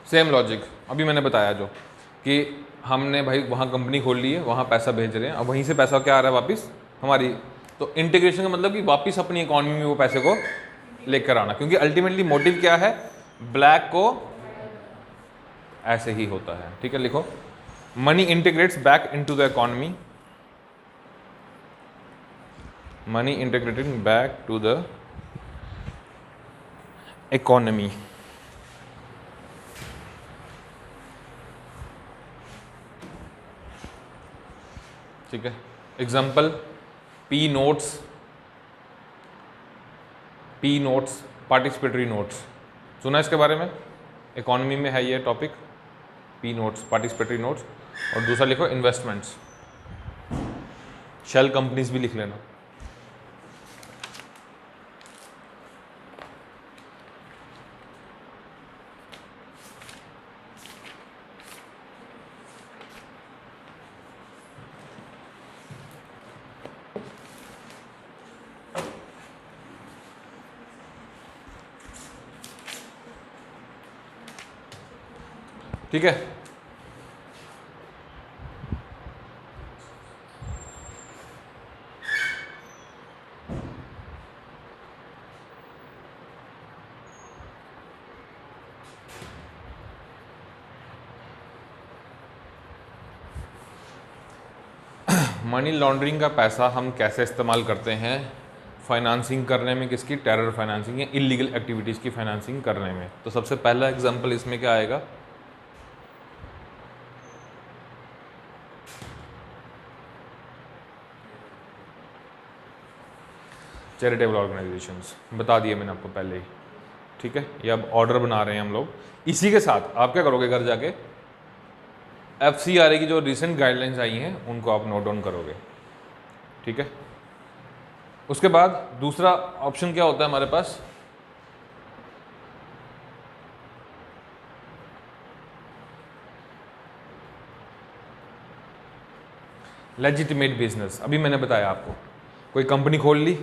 सेम लॉजिक अभी मैंने बताया, जो कि हमने भाई वहाँ कंपनी खोल ली है, वहाँ पैसा भेज रहे हैं, अब वहीं से पैसा क्या आ रहा है वापस हमारी, तो इंटीग्रेशन का मतलब कि वापस अपनी इकॉनमी में वो पैसे को लेकर आना, क्योंकि अल्टीमेटली मोटिव क्या है, ब्लैक को ऐसे ही होता है। ठीक है, लिखो money integrates back into the economy, money integrating back to the economy. ठीक है, example P notes, P notes participatory notes, सुना इसके बारे में? इकॉनमी में है ये topic, P notes participatory notes. और दूसरा लिखो इन्वेस्टमेंट्स, शेल कंपनीज भी लिख लेना। ठीक है। मनी लॉन्ड्रिंग का पैसा हम कैसे इस्तेमाल करते हैं फाइनेंसिंग करने में, किसकी? टेरर फाइनेंसिंग या इलीगल एक्टिविटीज़ की फाइनेंसिंग करने में। तो सबसे पहला एग्जांपल इसमें क्या आएगा? चैरिटेबल ऑर्गेनाइजेशंस, बता दिए मैंने आपको पहले ही, ठीक है। ये अब ऑर्डर बना रहे हैं हम लोग। इसी के साथ आप क्या करोगे, घर जाके FCRA की जो रिसेंट गाइडलाइंस आई हैं उनको आप नोट डाउन करोगे, ठीक है। उसके बाद दूसरा ऑप्शन क्या होता है हमारे पास? Legitimate business. अभी मैंने बताया आपको, कोई कंपनी खोल ली,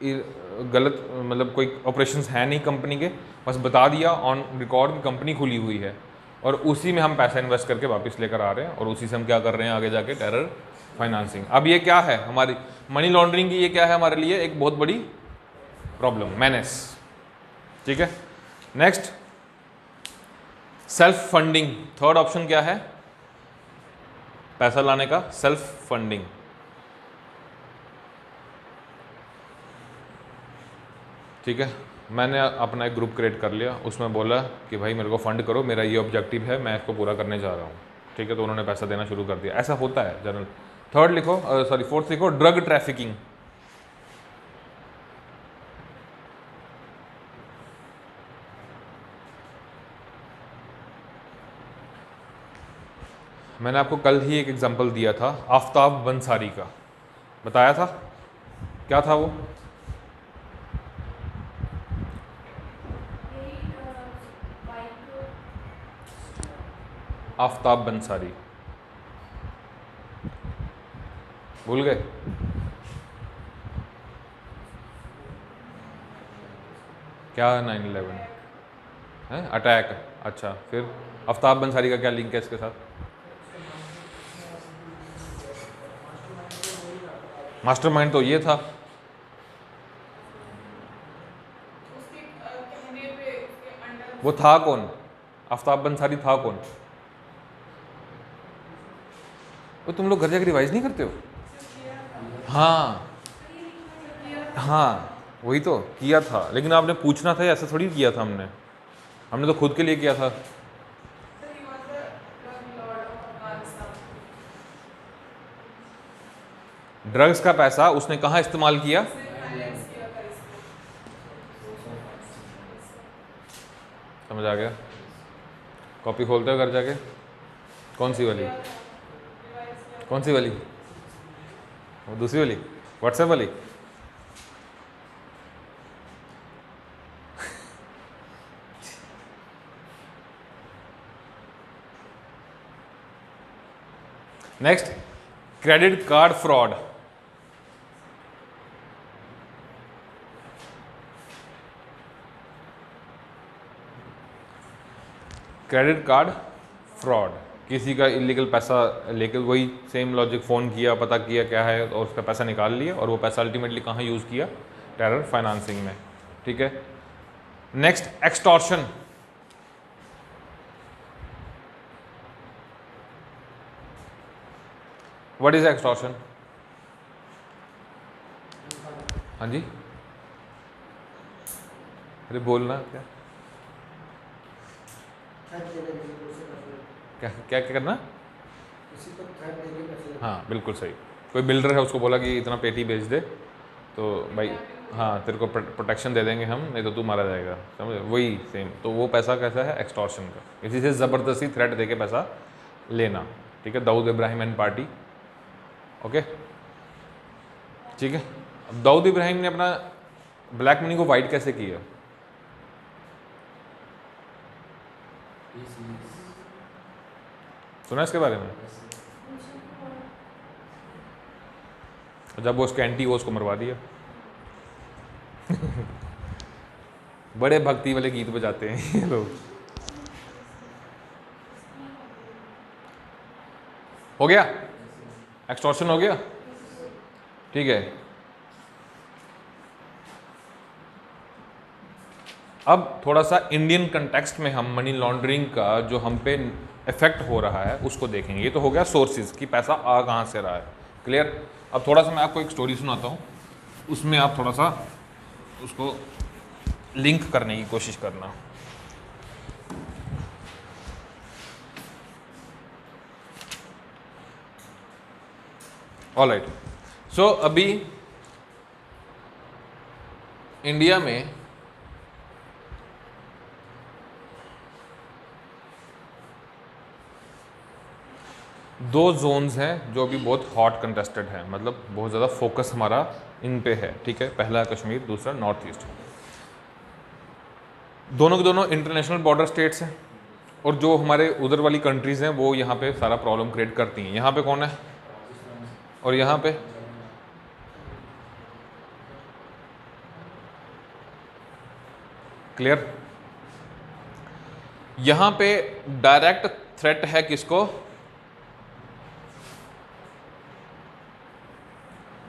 गलत मतलब कोई ऑपरेशंस है नहीं कंपनी के, बस बता दिया ऑन रिकॉर्ड की कंपनी खुली हुई है और उसी में हम पैसा इन्वेस्ट करके वापस लेकर आ रहे हैं और उसी से हम क्या कर रहे हैं आगे जाके? Terror financing. अब ये क्या है हमारी मनी लॉन्ड्रिंग की? ये क्या है हमारे लिए? एक बहुत बड़ी प्रॉब्लम, मैनेस, ठीक है। Next, self funding. Third option क्या है पैसा लाने का? Self funding. ठीक है, मैंने अपना एक ग्रुप क्रिएट कर लिया, उसमें बोला कि भाई मेरे को फंड करो, मेरा ये ऑब्जेक्टिव है, मैं इसको पूरा करने जा रहा हूँ, ठीक है। तो उन्होंने पैसा देना शुरू कर दिया। ऐसा होता है जनरल। थर्ड लिखो, सॉरी फोर्थ लिखो, ड्रग ट्रैफिकिंग। मैंने आपको कल ही एक एग्जांपल दिया था आफ्ताब बंसारी का, बताया था क्या था वो? आफ्ताब बंसारी भूल गए? क्या 9/11 है? अटैक। अच्छा, फिर आफ्ताब बंसारी का क्या लिंक है इसके साथ? मास्टरमाइंड तो ये था। उसके कहने पे उसके अंडर वो था कौन? आफ्ताब बंसारी था कौन? वो तुम लोग घर जाकर रिवाइज नहीं करते हो? हाँ हाँ, वही तो किया था, लेकिन आपने पूछना था, ऐसा थोड़ी किया था हमने। हमने तो खुद के लिए किया था। ड्रग्स का पैसा उसने कहाँ इस्तेमाल किया? समझ आ गया? कॉपी खोलते हो घर जाके? कौन सी वाली? कौन सी वाली? वो दूसरी वाली, व्हाट्सएप वाली? Next, credit card fraud. Credit card fraud, किसी का इलीगल पैसा लेकर, वही सेम लॉजिक, फ़ोन किया, पता किया क्या है और उसका पैसा निकाल लिया और वो पैसा अल्टीमेटली कहाँ यूज़ किया? टेरर फाइनेंसिंग में, ठीक है। Next, extortion. What is extortion? हाँ जी, अरे बोलना क्या क्या क्या क्या करना? हाँ बिल्कुल सही। कोई बिल्डर है, उसको बोला कि इतना पेटी बेच दे तो भाई हाँ तेरे को प्रोटेक्शन दे देंगे हम, नहीं तो तू मारा जाएगा, समझे? वही सेम। तो वो पैसा कैसा है? एक्सटॉर्शन का, किसी से ज़बरदस्ती थ्रेट दे के पैसा लेना, ठीक है। Dawood Ibrahim and party, okay, ठीक है। अब दाऊद इब्राहिम ने अपना ब्लैक मनी को वाइट कैसे किया? सुना इसके बारे में? जब वो उसके एंटी वो उसको मरवा दिया। बड़े भक्ति वाले गीत बजाते हैं ये लोग। हो गया, एक्सटॉर्शन हो गया, ठीक है। अब थोड़ा सा इंडियन कंटेक्स्ट में हम मनी लॉन्ड्रिंग का जो हम पे इफेक्ट हो रहा है उसको देखेंगे। ये तो हो गया सोर्सेज कि पैसा आ कहाँ से रहा है, क्लियर। अब थोड़ा सा मैं आपको एक स्टोरी सुनाता हूँ, उसमें आप थोड़ा सा उसको लिंक करने की कोशिश करना। ऑलराइट, सो अभी इंडिया में दो जोन्स हैं जो अभी बहुत हॉट कंटेस्टेड हैं, मतलब बहुत ज़्यादा फोकस हमारा इन पे है, ठीक है। पहला कश्मीर, दूसरा नॉर्थ ईस्ट। दोनों के दोनों इंटरनेशनल बॉर्डर स्टेट्स हैं, और जो हमारे उधर वाली कंट्रीज़ हैं वो यहाँ पे सारा प्रॉब्लम क्रिएट करती हैं। यहाँ पे कौन है और यहाँ पे, क्लियर। यहाँ पे डायरेक्ट थ्रेट है किसको,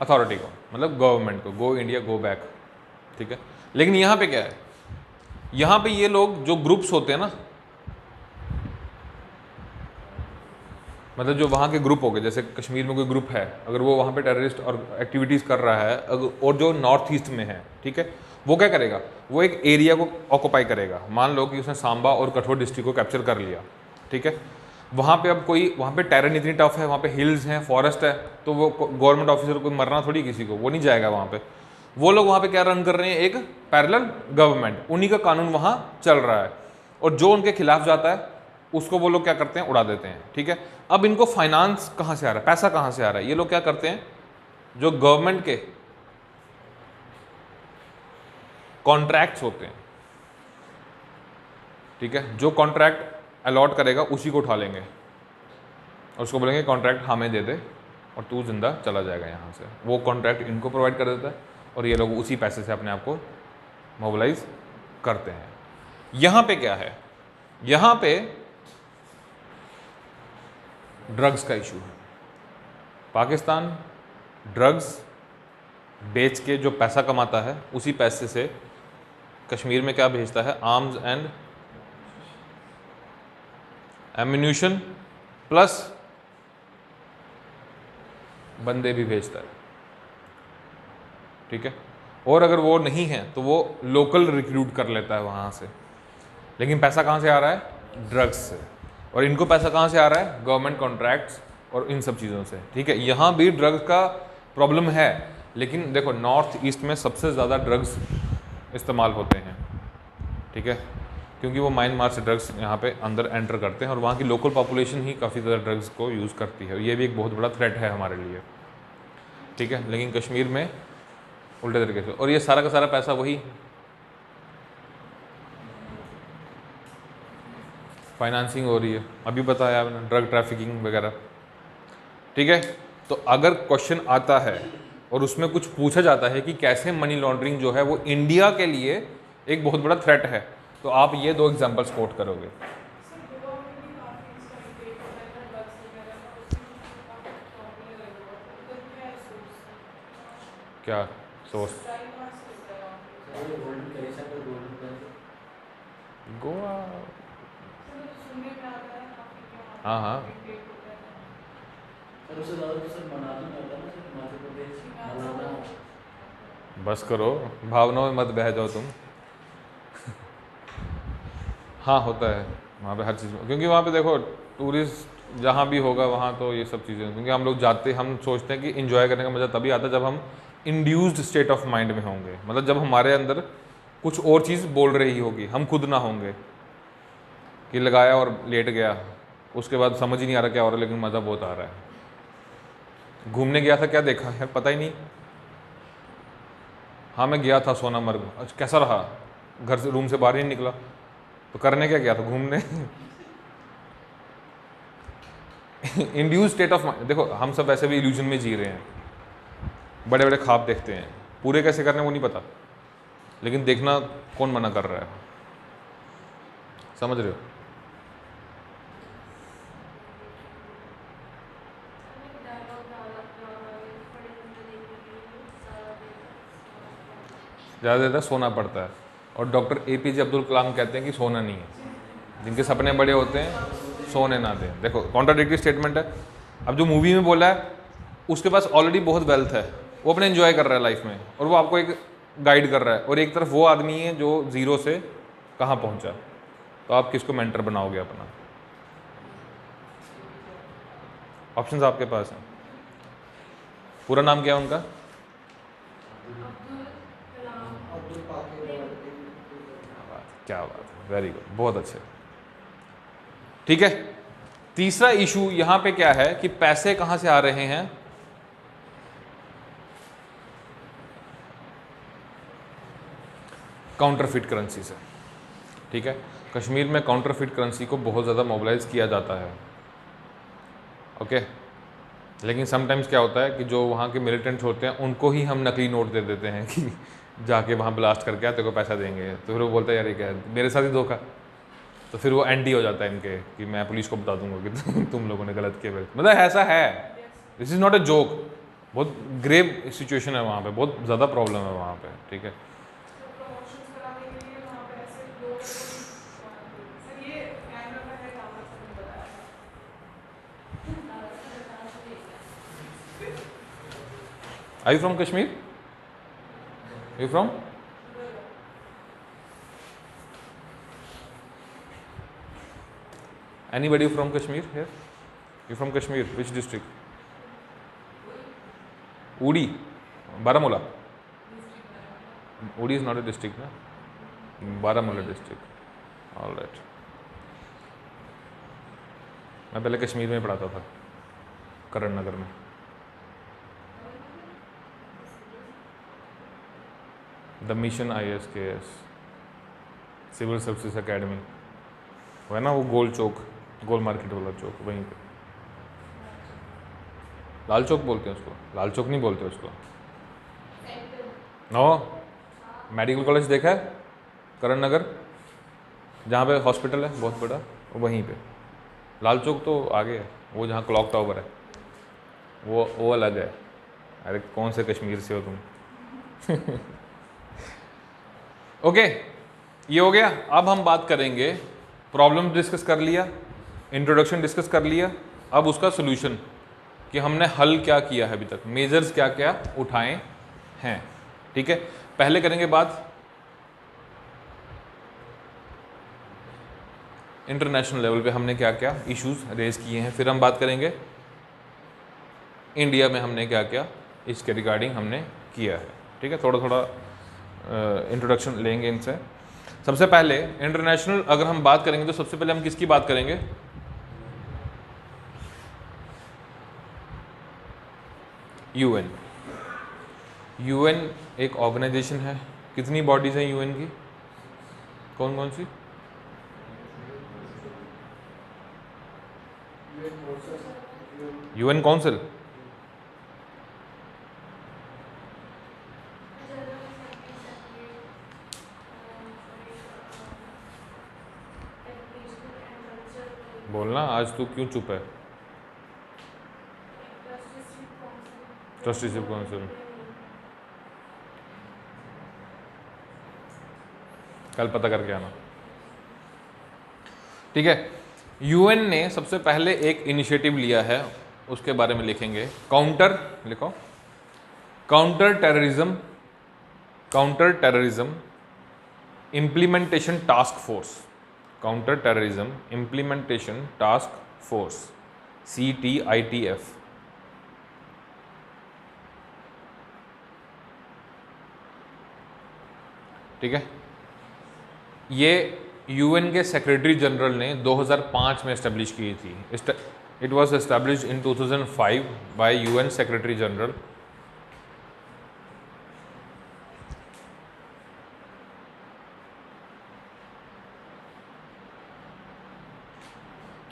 अथॉरिटी को, मतलब गवर्नमेंट को, गो इंडिया गो बैक, ठीक है। लेकिन यहाँ पे क्या है, यहाँ पे ये लोग जो ग्रुप्स होते हैं ना, मतलब जो वहाँ के ग्रुप हो गए, जैसे कश्मीर में कोई ग्रुप है, अगर वो वहाँ पे टेररिस्ट और एक्टिविटीज़ कर रहा है, और जो नॉर्थ ईस्ट में है, ठीक है, वो क्या करेगा, वो एक एरिया को ऑक्यूपाई करेगा। मान लो कि उसने सांबा और कठुआ डिस्ट्रिक्ट को कैप्चर कर लिया, ठीक है। वहाँ पे अब कोई, वहाँ पे टेरेन इतनी टफ है, वहाँ पे हिल्स हैं, फॉरेस्ट है, तो वो गवर्नमेंट ऑफिसर को मरना थोड़ी किसी को, वो नहीं जाएगा वहाँ पे। वो लोग वहाँ पे क्या रन कर रहे हैं, एक पैरेलल गवर्नमेंट, उन्हीं का कानून वहाँ चल रहा है, और जो उनके खिलाफ जाता है उसको वो लोग क्या करते हैं, उड़ा देते हैं, ठीक है। अब इनको फाइनेंस कहाँ से आ रहा है, पैसा कहाँ से आ रहा है, ये लोग क्या करते हैं, जो गवर्नमेंट के कॉन्ट्रैक्ट्स होते हैं, ठीक है, जो कॉन्ट्रैक्ट अलॉट करेगा उसी को उठा लेंगे और उसको बोलेंगे कॉन्ट्रैक्ट हमें दे दे और तू जिंदा चला जाएगा यहाँ से। वो कॉन्ट्रैक्ट इनको प्रोवाइड कर देता है और ये लोग उसी पैसे से अपने आप को मोबिलाइज करते हैं। यहाँ पे क्या है, यहाँ पे ड्रग्स का इशू है। पाकिस्तान ड्रग्स बेच के जो पैसा कमाता है, उसी पैसे से कश्मीर में क्या भेजता है, आर्म्स एंड एम्यूनिशन प्लस बंदे भी भेजता है, ठीक है। और अगर वो नहीं है तो वो लोकल रिक्रूट कर लेता है वहाँ से। लेकिन पैसा कहाँ से आ रहा है, ड्रग्स से। और इनको पैसा कहाँ से आ रहा है, गवर्नमेंट कॉन्ट्रैक्ट्स और इन सब चीज़ों से, ठीक है। यहाँ भी ड्रग्स का प्रॉब्लम है, लेकिन देखो नॉर्थ ईस्ट में सबसे ज़्यादा ड्रग्स इस्तेमाल होते हैं, ठीक है, क्योंकि वो म्यांमार से ड्रग्स यहाँ पे अंदर एंटर करते हैं और वहाँ की लोकल पॉपुलेशन ही काफ़ी ज़्यादा ड्रग्स को यूज़ करती है। ये भी एक बहुत बड़ा थ्रेट है हमारे लिए, ठीक है। लेकिन कश्मीर में उल्टे तरीके से, और ये सारा का सारा पैसा वही फाइनेंसिंग हो रही है, अभी बताया आपने, ड्रग ट्रैफिकिंग वगैरह, ठीक है। तो अगर क्वेश्चन आता है और उसमें कुछ पूछा जाता है कि कैसे मनी लॉन्ड्रिंग जो है वो इंडिया के लिए एक बहुत बड़ा थ्रेट है, तो आप ये दो एग्जाम्पल्स कोट करोगे। सर गोवा में भी काफी इसका इंटेक होता है ना, ड्रग्स वगैरह का, उसमें काफी प्रॉब्लम लगा हुआ है। उधर क्या है सोर्स, क्या सोर्स, सप्लाई कहाँ से होता है वहाँ पे? सर ये गोल्डन कैसा है, गोल्डन कैसा, गोवा, सर तो सुनने में आता है काफी कि वहाँ पे हाँ हाँ, इंटेक होता है। सर उससे ज़्यादा तो सर मनाली में होता है ना सर, हिमाचल प्रदेश, मनाली। बस करो, भावनाओं में मत बह जाओ तुम। हाँ होता है वहाँ पे हर चीज़ में, क्योंकि वहाँ पे देखो टूरिस्ट जहाँ भी होगा वहाँ तो ये सब चीज़ें, क्योंकि हम लोग जाते, हम सोचते हैं कि इन्जॉय करने का मज़ा तभी आता है जब हम इंड्यूस्ड स्टेट ऑफ माइंड में होंगे, मतलब जब हमारे अंदर कुछ और चीज़ बोल रही होगी, हम खुद ना होंगे कि लगाया और लेट गया, उसके बाद समझ ही नहीं आ रहा क्या हो रहा है, लेकिन मज़ा बहुत आ रहा है। घूमने गया था, क्या देखा है पता ही नहीं, हाँ मैं गया था सोनामर्ग, अच्छा कैसा रहा, घर से रूम से बाहर ही नहीं निकला, तो करने क्या गया था, घूमने। इंड्यूस स्टेट ऑफ माइंड, देखो हम सब वैसे भी इल्यूजन में जी रहे हैं, बड़े बड़े ख्वाब देखते हैं, पूरे कैसे करने वो नहीं पता, लेकिन देखना कौन मना कर रहा है, समझ रहे हो। ज़्यादा देर तक सोना पड़ता है। और डॉक्टर APJ अब्दुल कलाम कहते हैं कि सोना नहीं है, जिनके सपने बड़े होते हैं सोने ना दें। देखो कॉन्ट्राडिक्टरी स्टेटमेंट है। अब जो मूवी में बोला है उसके पास ऑलरेडी बहुत वेल्थ है, वो अपने एंजॉय कर रहा है लाइफ में, और वो आपको एक गाइड कर रहा है, और एक तरफ वो आदमी है जो ज़ीरो से कहाँ पहुँचा। तो आप किसको मेंटर बनाओगे अपना? ऑप्शंस आपके पास हैं। पूरा नाम क्या है उनका? क्या बात है, वेरी गुड, बहुत अच्छे। ठीक है, तीसरा इशू यहां पे क्या है कि पैसे कहां से आ रहे हैं? काउंटरफिट करेंसी से। ठीक है, कश्मीर में काउंटरफिट करेंसी को बहुत ज़्यादा मोबिलाइज किया जाता है। ओके, लेकिन समटाइम्स क्या होता है कि जो वहाँ के मिलिटेंट्स होते हैं उनको ही हम नकली नोट दे देते हैं कि जाके वहाँ ब्लास्ट करके तेरे को पैसा देंगे। तो फिर वो बोलता है यार ये क्या है, मेरे साथ ही धोखा। तो फिर वो एंटी हो जाता है इनके कि मैं पुलिस को बता दूंगा कि तुम लोगों ने गलत किया। मतलब ऐसा है, this is not a joke, बहुत ग्रेव सिचुएशन है वहाँ पे, बहुत ज़्यादा प्रॉब्लम है वहाँ पे। ठीक है, प्रमोशंस कराने के लिए वहाँ पे ऐसे लोग सर ये कैमरा में है काम से बताया are you from Kashmir? You from? Anybody from Kashmir here? You from Kashmir? Which district? Udi, Baramulla. Udi is not a district, na? Baramulla district. All right. मैं पहले कश्मीर में पढ़ाता था, करण नगर में। The mission ISKS civil services academy, वो है ना वो गोल चौक, गोल मार्केट वाला चौक, वहीं पे। लाल चौक बोलते हैं उसको, लाल चौक नहीं बोलते उसको। नो, मेडिकल कॉलेज देखा है करण नगर, जहाँ पे हॉस्पिटल है बहुत बड़ा, वहीं पे। लाल चौक तो आगे है, वो जहाँ क्लॉक टावर है वो अलग है। अरे कौन से कश्मीर से हो तुम? ओके, ये हो गया। अब हम बात करेंगे, प्रॉब्लम डिस्कस कर लिया, इंट्रोडक्शन डिस्कस कर लिया, अब उसका सोल्यूशन कि हमने हल क्या किया है अभी तक, मेजर्स क्या क्या उठाए हैं। ठीक है, पहले करेंगे बात इंटरनेशनल लेवल पे हमने क्या क्या इश्यूज रेज किए हैं, फिर हम बात करेंगे इंडिया में हमने क्या क्या इसके रिगार्डिंग हमने किया है। ठीक है, थोड़ा थोड़ा इंट्रोडक्शन लेंगे इनसे। सबसे पहले इंटरनेशनल अगर हम बात करेंगे तो सबसे पहले हम किसकी बात करेंगे? UN। UN एक ऑर्गेनाइजेशन है। कितनी बॉडीज हैं UN की? कौन कौन सी? UN काउंसिल, बोलना, आज तू क्यों चुप है? ट्रस्टीशिप काउंसिल, कल पता करके आना। ठीक है, UN ने सबसे पहले एक इनिशिएटिव लिया है, उसके बारे में लिखेंगे। काउंटर लिखो, counter terrorism implementation task force, counter terrorism implementation task force, CTITF। ठीक है, ये UN के सेक्रेटरी जनरल ने 2005 में एस्टेब्लिश की थी। It was establish in 2005 by UN secretary general.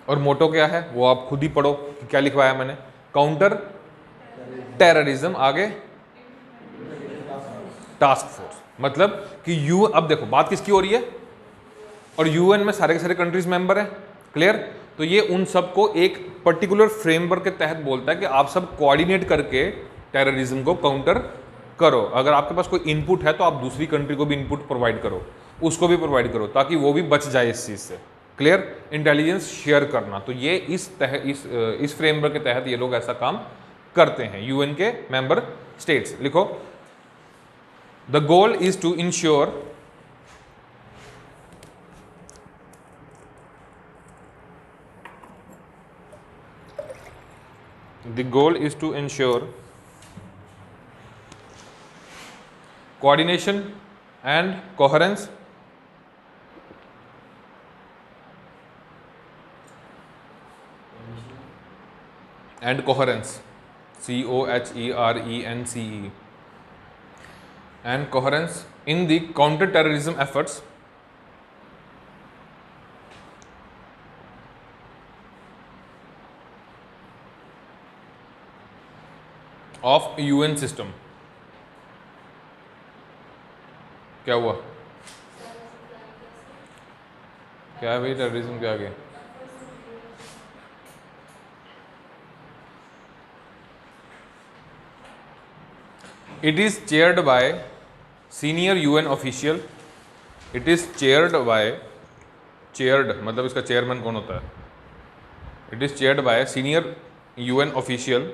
और मोटो क्या है वो आप खुद ही पढ़ो कि क्या लिखवाया मैंने। काउंटर टेररिज्म, आगे टास्क फोर्स, मतलब कि अब देखो बात किसकी हो रही है, और UN में सारे के सारे कंट्रीज मेंबर हैं, क्लियर। तो ये उन सबको एक पर्टिकुलर फ्रेमवर्क के तहत बोलता है कि आप सब कोऑर्डिनेट करके टेररिज्म को काउंटर करो। अगर आपके पास कोई इनपुट है तो आप दूसरी कंट्री को भी इनपुट प्रोवाइड करो, उसको भी प्रोवाइड करो, ताकि वो भी बच जाए इस चीज़ से। क्लियर? इंटेलिजेंस शेयर करना, तो ये इस फ्रेमवर्क के तहत ये लोग ऐसा काम करते हैं, यूएन के मेंबर स्टेट्स। लिखो, the goal is to ensure coordination and coherence COHERENCE and coherence in the counter-terrorism efforts of UN system। क्या हुआ? क्या है भाई टेररिज्म के आगे? It is chaired by senior UN official। It is chaired by, chaired मतलब इसका चेयरमैन कौन होता है? It is chaired by senior UN official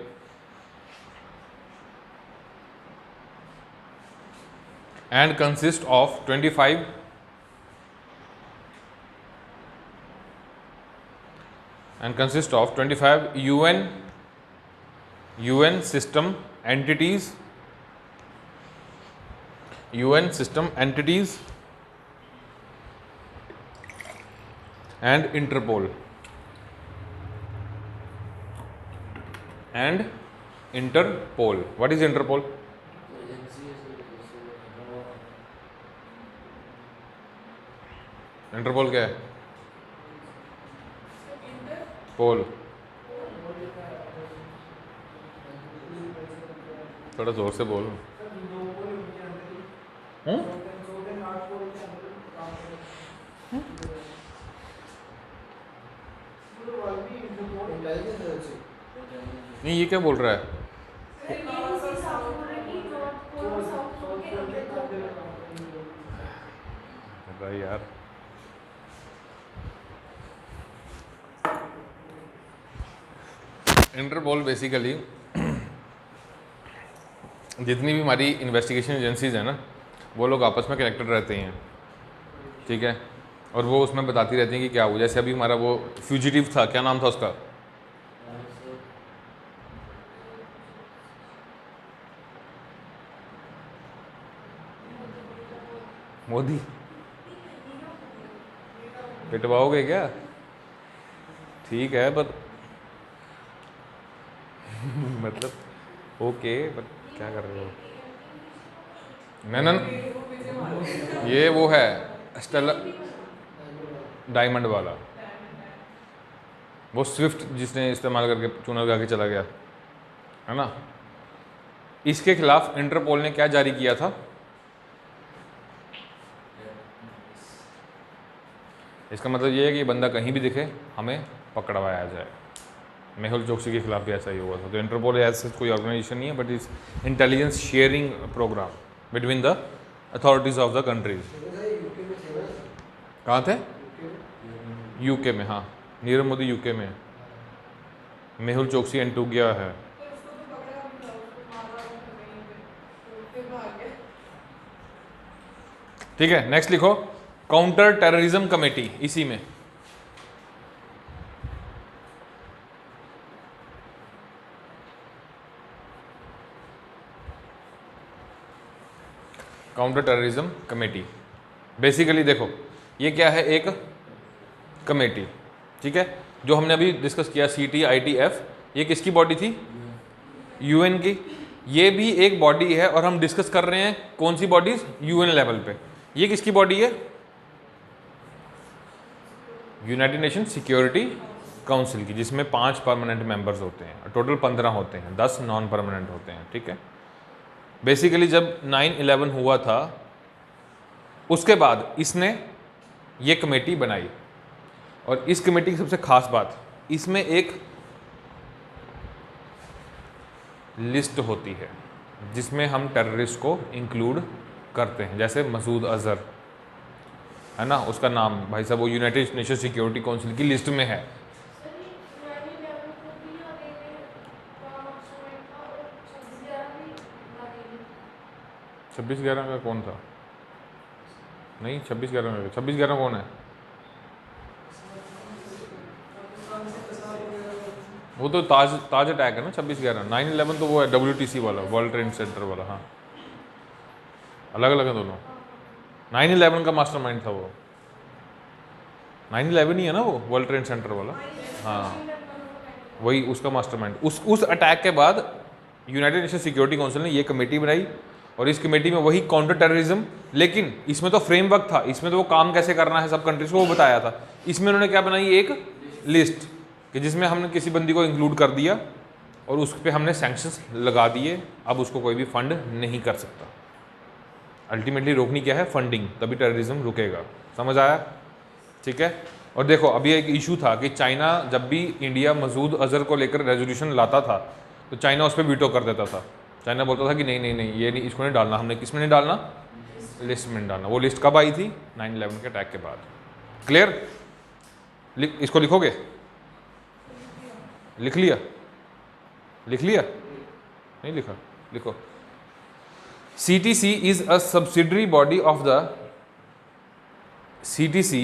and consists of 25 UN system entities and Interpol What is Interpol? Interpol क्या है? पोल, थोड़ा जोर से बोल। नहीं, ये क्या बोल रहा है? भाई यार, इंटरपोल बेसिकली जितनी भी हमारी इन्वेस्टिगेशन एजेंसीज हैं ना, वो लोग आपस में कनेक्टेड रहते हैं, ठीक है, और वो उसमें बताती रहती हैं कि क्या हुआ। जैसे अभी हमारा वो फ्यूजिटिव था, क्या नाम था उसका? मोदी। पिटवाओगे क्या? ठीक है, पर मतलब ओके, बट क्या कर रहे हो? नैनन, ये वो है स्टेला डायमंड वाला, वो स्विफ्ट जिसने इस्तेमाल करके चूना लगा के चला गया, है ना। इसके खिलाफ इंटरपोल ने क्या जारी किया था? इसका मतलब ये है कि बंदा कहीं भी दिखे हमें पकड़वाया जाए। मेहुल चोकसी के खिलाफ भी ऐसा ही हुआ था। तो इंटरपोल ऐसा कोई ऑर्गेनाइजेशन नहीं है, but is intelligence sharing programme between the authorities of the countries. कहाँ थे? यूके में। हाँ, नीरव मोदी यूके में, मेहुल चोकसी एंटुगिया है। ठीक है, नेक्स्ट लिखो, काउंटर टेररिज्म कमेटी। इसी में काउंटर टेररिज्म कमेटी बेसिकली देखो, ये क्या है? एक कमेटी, ठीक है, जो हमने अभी डिस्कस किया CTITF, ये किसकी बॉडी थी? यूएन की। ये भी एक बॉडी है और हम डिस्कस कर रहे हैं कौन सी बॉडीज? यूएन लेवल पे। ये किसकी बॉडी है? यूनाइटेड नेशन सिक्योरिटी काउंसिल की, जिसमें 5 परमानेंट मेंबर्स होते हैं, टोटल 15 होते हैं, 10 नॉन परमानेंट होते हैं, ठीक है। बेसिकली जब 9/11 हुआ था उसके बाद इसने ये कमेटी बनाई, और इस कमेटी की सबसे खास बात, इसमें एक लिस्ट होती है। जिसमें हम टेररिस्ट को इंक्लूड करते हैं, जैसे मसूद अजहर है ना, उसका नाम भाई साहब वो यूनाइटेड नेशन सिक्योरिटी काउंसिल की लिस्ट में है। सर ये 9/11 को भी लगेंगे, मास्टरमाइंड था, और 26/11 भी लगेंगे। 26/11 का कौन था? नहीं 26/11 में, 26/11 कौन है? वो तो ताज अटैक है ना 26/11। 9/11 तो वो है WTC वाला, वर्ल्ड ट्रेड सेंटर वाला। हाँ अलग अलग है दोनों। 9/11 का मास्टरमाइंड था वो, 9/11 ही है ना वो वर्ल्ड ट्रेड सेंटर वाला। हाँ वही उसका मास्टरमाइंड। उस अटैक के बाद यूनाइटेड नेशन सिक्योरिटी काउंसिल ने ये कमेटी बनाई, और इस कमेटी में वही काउंटर टेररिज्म, लेकिन इसमें तो फ्रेमवर्क था, इसमें तो वो काम कैसे करना है सब कंट्रीज को वो बताया था। इसमें उन्होंने क्या बनाई, एक लिस्ट कि जिसमें हमने किसी बंदी को इंक्लूड कर दिया और उस पर हमने सैंक्शंस लगा दिए, अब उसको कोई भी फंड नहीं कर सकता। अल्टीमेटली रोकनी क्या है, फंडिंग, तभी टेररिज्म रुकेगा। समझ आया? ठीक है। और देखो अभी एक इशू था कि चाइना जब भी इंडिया मसूद अजहर को लेकर रेजोल्यूशन लाता था तो चाइना उस पर वीटो कर देता था। चाइना बोलता था कि नहीं नहीं नहीं ये नहीं, इसको नहीं डालना, हमने किस में नहीं डालना, लिस्ट में नहीं डालना। वो लिस्ट कब आई थी? 9/11 के अटैक के बाद। क्लियर? इसको लिखोगे? लिख लिया? लिख लिया? नहीं लिखा? लिखो। CTC is a subsidiary body of the CTC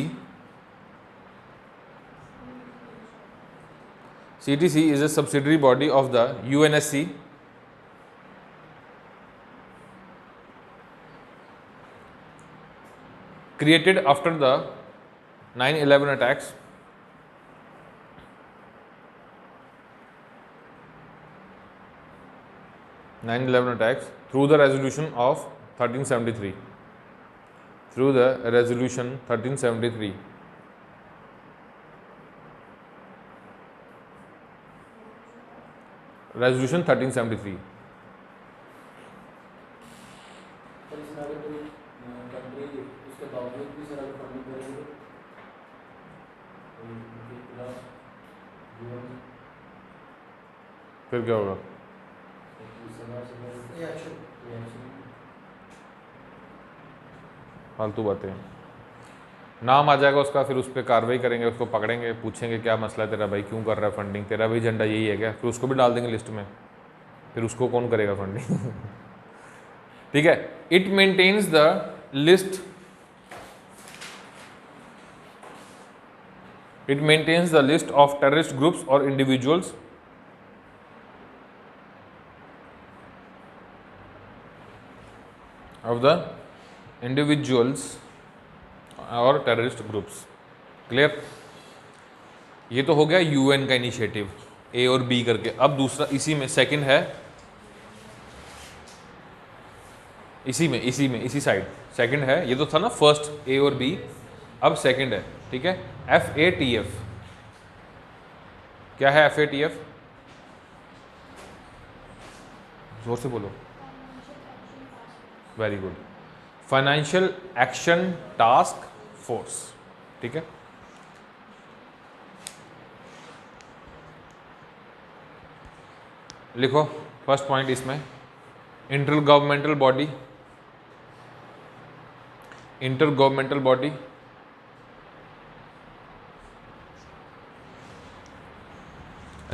is a subsidiary body of the UNSC created after the 9/11 attacks. Through the resolution of 1373. Through the resolution 1373. Resolution 1373. Sir इसमें अगर कोई कंट्री उसके बावजूद भी सर अगर फंडिंग करेगी तो उनके खिलाफ UN फिर क्या होगा? फालतू बातें, नाम आ जाएगा उसका, फिर उस पर कार्रवाई करेंगे, उसको पकड़ेंगे, पूछेंगे क्या मसला है तेरा भाई, क्यों कर रहा है फंडिंग, तेरा भी एजेंडा यही है क्या, फिर उसको भी डाल देंगे लिस्ट में, फिर उसको कौन करेगा फंडिंग। ठीक है। It maintains the list, it maintains the list of terrorist groups or individuals और टेररिस्ट ग्रुप्स। क्लियर? ये तो हो गया UN का इनिशिएटिव A और B करके। अब दूसरा इसी में सेकंड है, इसी साइड सेकंड है। ये तो था ना फर्स्ट A और B, अब सेकंड है। ठीक है। FATF क्या है? FATF जोर से बोलो। Very good, financial action task force. ठीक है। लिखो फर्स्ट पॉइंट इसमें, inter governmental body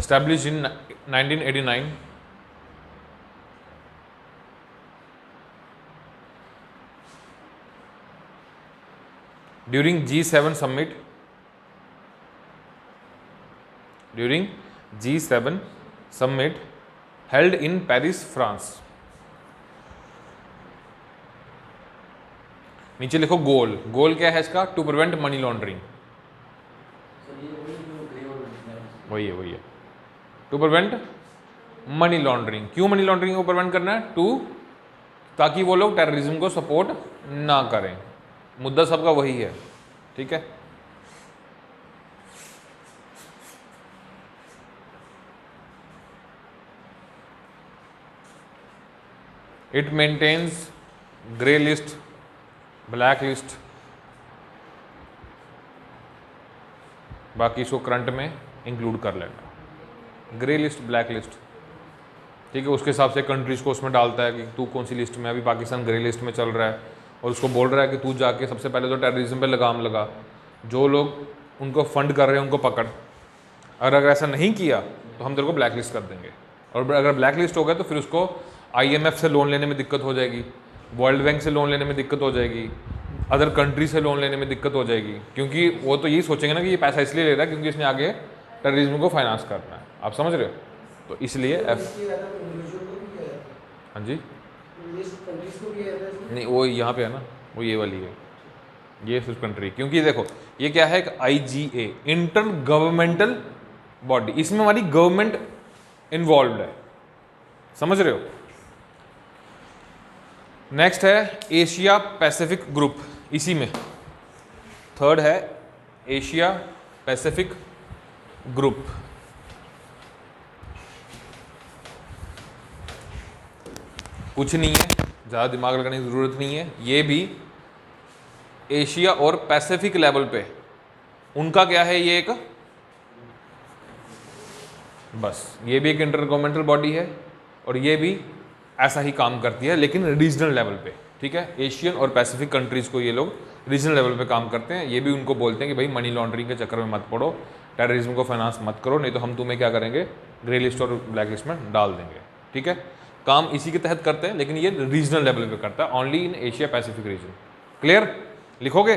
established in 1989 during G7 summit held in Paris, France। नीचे लिखो गोल क्या है इसका? To prevent money laundering. Sir ये वही जो ग्रे और वही है टू प्रिवेंट मनी लॉन्ड्रिंग। क्यों मनी लॉन्ड्रिंग को प्रिवेंट करना है? ताकि वो लोग टेररिज्म को सपोर्ट ना करें। मुद्दा सबका वही है। ठीक है। It maintains grey list, black list, बाकी इसको करंट में इंक्लूड कर लेना। ग्रे लिस्ट, ब्लैक लिस्ट ठीक है, उसके हिसाब से कंट्रीज़ को उसमें डालता है कि तू कौन सी लिस्ट में, अभी पाकिस्तान ग्रे लिस्ट में चल रहा है, और उसको बोल रहा है कि तू जाके सबसे पहले तो टेररिज्म पे लगाम लगा, जो लोग उनको फंड कर रहे हैं उनको पकड़, और अगर ऐसा नहीं किया तो हम तेरे को ब्लैक लिस्ट कर देंगे, और अगर ब्लैक लिस्ट हो गया तो फिर उसको IMF से लोन लेने में दिक्कत हो जाएगी, वर्ल्ड बैंक से लोन लेने में दिक्कत हो जाएगी, अदर कंट्री से लोन लेने में दिक्कत हो जाएगी, क्योंकि वो तो यही सोचेंगे ना कि ये पैसा इसलिए ले रहा है क्योंकि इसने आगे टेररिज्म को फाइनेंस करना है। आप समझ रहे हो? तो इसलिए हाँ जी, नहीं वो यहाँ पे है ना, वो ये वाली है, ये सिर्फ कंट्री, क्योंकि देखो ये क्या है, एक IGA इंटर गवर्नमेंटल बॉडी, इसमें हमारी गवर्नमेंट इन्वॉल्व है, समझ रहे हो? नेक्स्ट है एशिया पैसिफिक ग्रुप, इसी में थर्ड है एशिया पैसिफिक ग्रुप। कुछ नहीं है, ज़्यादा दिमाग लगाने की ज़रूरत नहीं है, ये भी एशिया और पैसिफिक लेवल पे उनका क्या है, ये एक बस ये भी एक इंटर गवर्नमेंटल बॉडी है, और ये भी ऐसा ही काम करती है लेकिन रीजनल लेवल पे, ठीक है। एशियन और पैसिफिक कंट्रीज़ को ये लोग रीजनल लेवल पे काम करते हैं, ये भी उनको बोलते हैं कि भाई मनी लॉन्ड्रिंग के चक्कर में मत पड़ो, टेररिज्म को फाइनेंस मत करो, नहीं तो हम तुम्हें क्या करेंगे, ग्रे लिस्ट और ब्लैक लिस्ट में डाल देंगे, ठीक है। काम इसी के तहत करते हैं, लेकिन ये रीजनल लेवल पे करता है, only in Asia Pacific region. Clear? लिखोगे?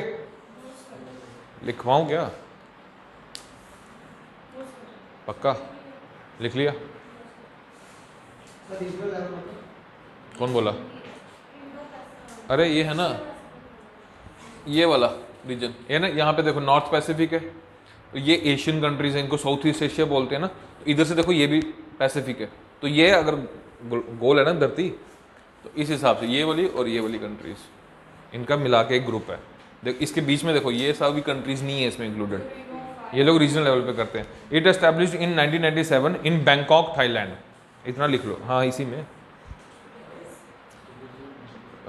लिखवाऊँ क्या? पक्का लिख लिया? कौन बोला? अरे ये है ना, ये वाला रीजन ये ना, यहाँ पे देखो नॉर्थ पैसिफिक है, तो ये एशियन कंट्रीज है, इनको साउथ ईस्ट एशिया बोलते हैं ना, तो इधर से देखो ये भी पैसिफिक है, तो ये अगर गोल है ना धरती, तो इस हिसाब से ये वाली और ये वाली कंट्रीज, इनका मिला के एक ग्रुप है। देख इसके बीच में देखो ये सभी कंट्रीज नहीं है इसमें इंक्लूडेड, ये लोग रीजनल लेवल पे करते हैं। It established in 1997 in Bangkok Thailand, इतना लिख लो, हाँ इसी में,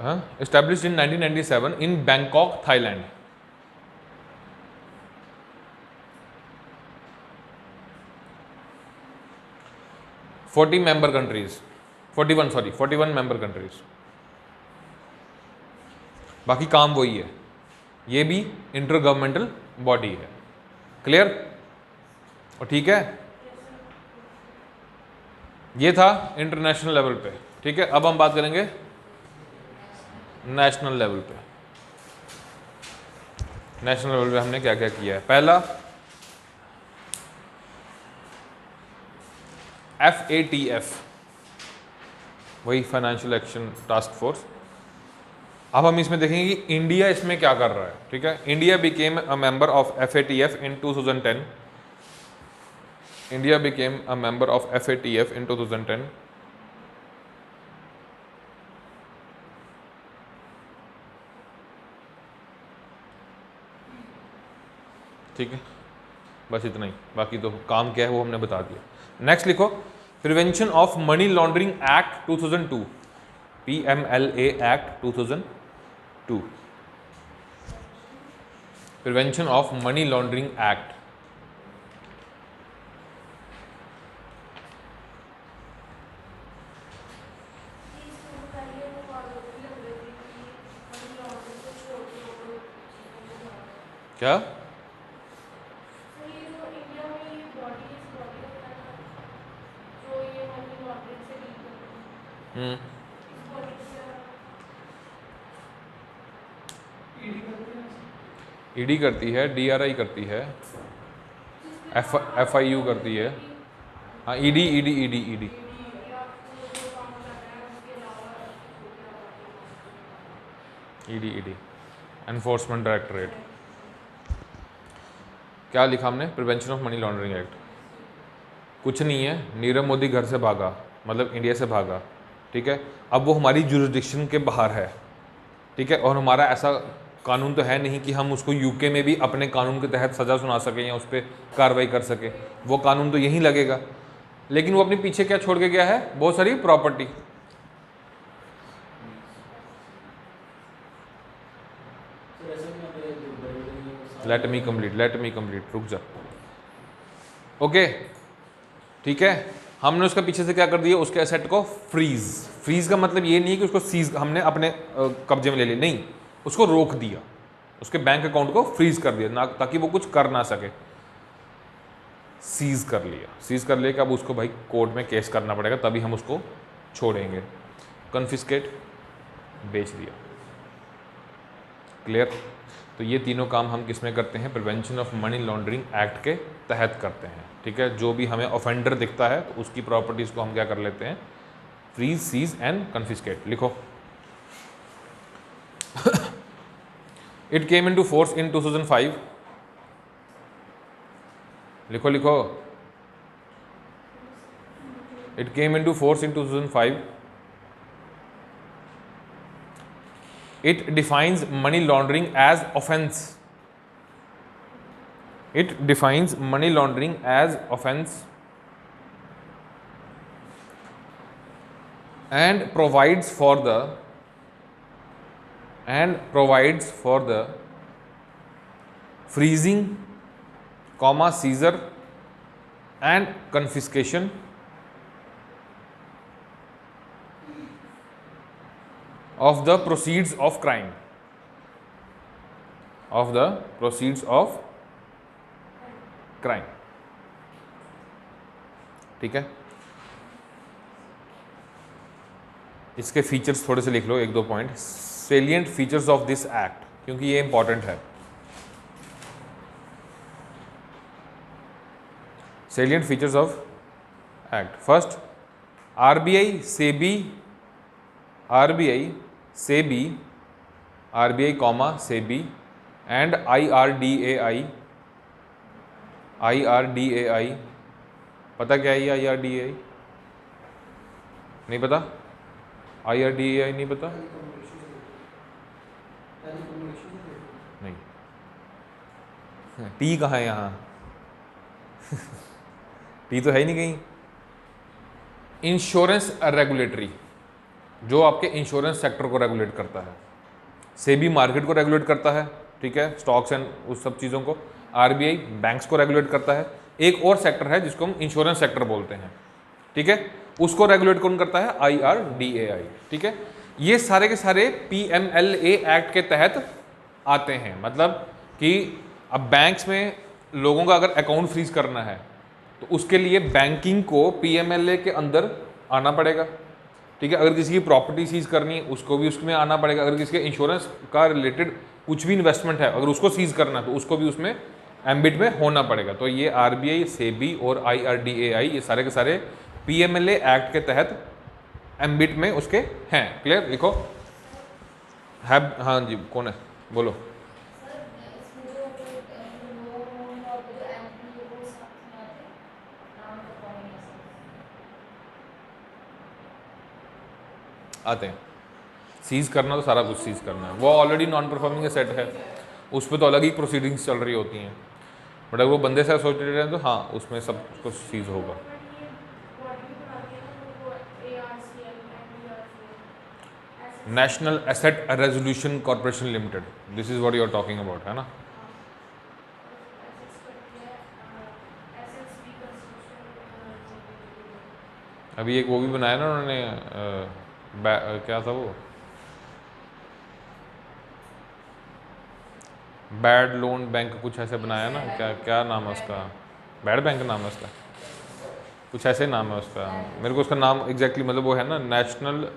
हाँ established in 1997 in Bangkok Thailand. Forty member countries, 41 member countries, बाकी काम वही है, ये भी इंटर गवर्नमेंटल बॉडी है। क्लियर? और ठीक है, ये था इंटरनेशनल लेवल पे, ठीक है। अब हम बात करेंगे नेशनल लेवल पे। नेशनल लेवल पे हमने क्या क्या किया है। पहला FATF, वही फाइनेंशियल एक्शन टास्क फोर्स। अब हम इसमें देखेंगे कि इंडिया इसमें क्या कर रहा है, ठीक है। India became a member of FATF in 2010। India became a member of FATF इन 2010। ठीक है, बस इतना ही, बाकी तो काम क्या है वो हमने बता दिया। नेक्स्ट लिखो, prevention of money laundering act 2002, PMLA act 2002, prevention of money laundering act. क्या? ईडी करती है, DRI करती है, FIU करती है, हाँ ईडी एनफोर्समेंट डायरेक्टरेट। क्या लिखा हमने? Prevention of money laundering act. कुछ नहीं है, नीरव मोदी घर से भागा, मतलब इंडिया से भागा, ठीक है। अब वो हमारी जुरिडिक्शन के बाहर है, ठीक है, और हमारा ऐसा कानून तो है नहीं कि हम उसको UK में भी अपने कानून के तहत सज़ा सुना सकें या उस पर कार्रवाई कर सकें, वो कानून तो यहीं लगेगा। लेकिन वो अपने पीछे क्या छोड़ के गया है? बहुत सारी प्रॉपर्टी। लेट मी कंप्लीट, रुक जा। ओके, ठीक है। हमने उसका पीछे से क्या कर दिया, उसके एसेट को फ्रीज। फ्रीज का मतलब ये नहीं है कि उसको सीज हमने अपने कब्जे में ले लिया, नहीं, उसको रोक दिया, उसके बैंक अकाउंट को फ्रीज कर दिया ना, ताकि वो कुछ कर ना सके। सीज कर लिया, सीज कर लिया कि अब उसको भाई कोर्ट में केस करना पड़ेगा तभी हम उसको छोड़ेंगे। कन्फिस्केट, बेच दिया। क्लियर? तो ये तीनों काम हम किस में करते हैं, prevention of money laundering act के तहत करते हैं। ठीक है, जो भी हमें ऑफेंडर दिखता है तो उसकी प्रॉपर्टीज को हम क्या कर लेते हैं, फ्रीज, सीज एंड कन्फिस्केट। लिखो। It came into force in 2005। लिखो लिखो। It came into force in 2005। It defines money laundering as offense. It defines money laundering as offense and provides for the freezing, seizure and confiscation of the proceeds of crime, of the proceeds of crime। ठीक है, इसके फीचर्स थोड़े से लिख लो, एक दो point. Salient features of this act, क्योंकि ये इंपॉर्टेंट है। Salient features of act. First, RBI, SEBI, SEBI and IRDAI। पता क्या है ये IRDAI? नहीं पता? IRDAI नहीं पता? नहीं। टी कहाँ है यहाँ? टी तो है ही नहीं कहीं। इंश्योरेंस रेगुलेटरी, जो आपके इंश्योरेंस सेक्टर को रेगुलेट करता है। सेबी मार्केट को रेगुलेट करता है, ठीक है, स्टॉक्स एंड उस सब चीज़ों को। आरबीआई बैंक्स को रेगुलेट करता है। एक और सेक्टर है जिसको हम इंश्योरेंस सेक्टर बोलते हैं, ठीक है, उसको रेगुलेट कौन करता है? IRDAI। ठीक है, ये सारे के सारे PMLA एक्ट के तहत आते हैं। मतलब कि अब बैंक्स में लोगों का अगर अकाउंट फ्रीज करना है तो उसके लिए बैंकिंग को PMLA के अंदर आना पड़ेगा। ठीक है, अगर किसी की प्रॉपर्टी सीज करनी है उसको भी उसमें आना पड़ेगा। अगर किसी के इंश्योरेंस का रिलेटेड कुछ भी इन्वेस्टमेंट है अगर उसको सीज करना है तो उसको भी उसमें एम्बिट में होना पड़ेगा। तो ये आरबीआई, सेबी और IRDAI ये सारे के सारे PMLA एक्ट के तहत एम्बिट में उसके हैं। क्लियर? लिखो। हैब, हाँ जी, कौन है बोलो। आते हैं। सीज करना तो सारा कुछ सीज करना है, वो ऑलरेडी नॉन परफॉर्मिंग एसेट है, उस पर तो अलग ही प्रोसीडिंग्स चल रही होती हैं। बट अगर वो बंदे से एसोसिएटेड है तो हाँ, उसमें सब कुछ सीज होगा। National asset resolution corporation limited, this is what you are talking about, है ना? अभी एक वो भी बनाया ना उन्होंने, क्या था वो, बैड लोन बैंक, कुछ ऐसे बनाया ना, क्या क्या नाम है उसका? बैड बैंक नाम है उसका, कुछ ऐसे नाम है उसका। मेरे को उसका नाम एग्जैक्टली मतलब वो है ना, नेशनल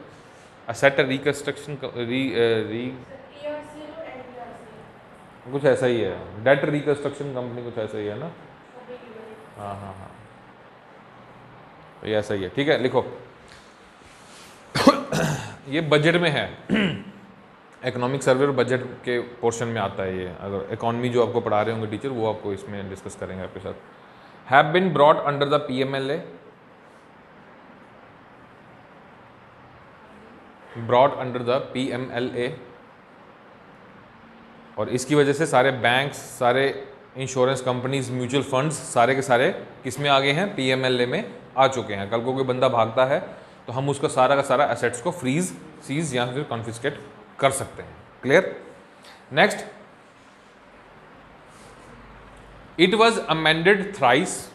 एसेट रिकंस्ट्रक्शन कुछ ऐसा ही है, डेट रिकंस्ट्रक्शन कंपनी, कुछ ऐसा ही है ना। हाँ हाँ हाँ, ये ऐसा ही है। ठीक है, लिखो। ये बजट में है, इकोनॉमिक सर्वे और बजट के पोर्शन में आता है ये। अगर इकोनॉमी जो आपको पढ़ा रहे होंगे टीचर, वो आपको इसमें डिस्कस करेंगे आपके साथ। Have been brought under the PMLA, brought under the PMLA, और इसकी वजह से सारे बैंक्स, सारे इंश्योरेंस कंपनीज, म्यूचुअल फंड्स सारे के सारे किस में आ गए हैं? PMLA में आ चुके हैं। कल को कोई बंदा भागता है तो हम उसका सारा का सारा एसेट्स को फ्रीज, सीज या फिर कॉन्फिस्केट कर सकते हैं। Clear? Next, it was amended thrice,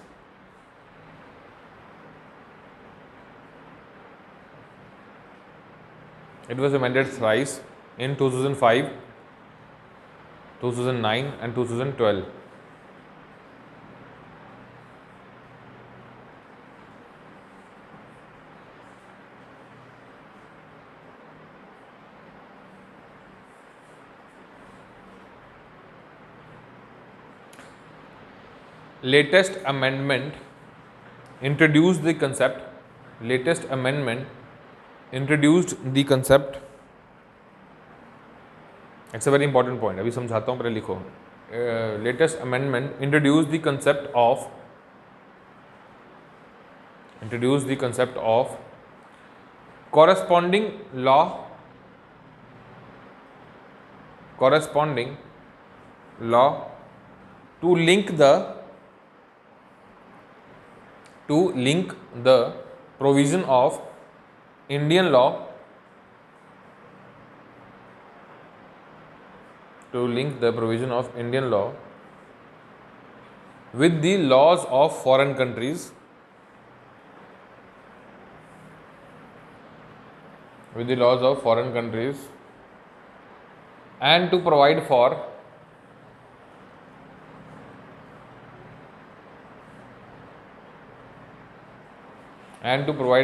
It was amended thrice in 2005, 2009 and 2012. Latest amendment introduced the concept. Latest amendment introduced the concept. It's a very important point. अभी समझाता हूँ, पहले लिखो. Latest amendment introduced the concept of corresponding law to link the provision of Indian law with the laws of foreign countries, and to provide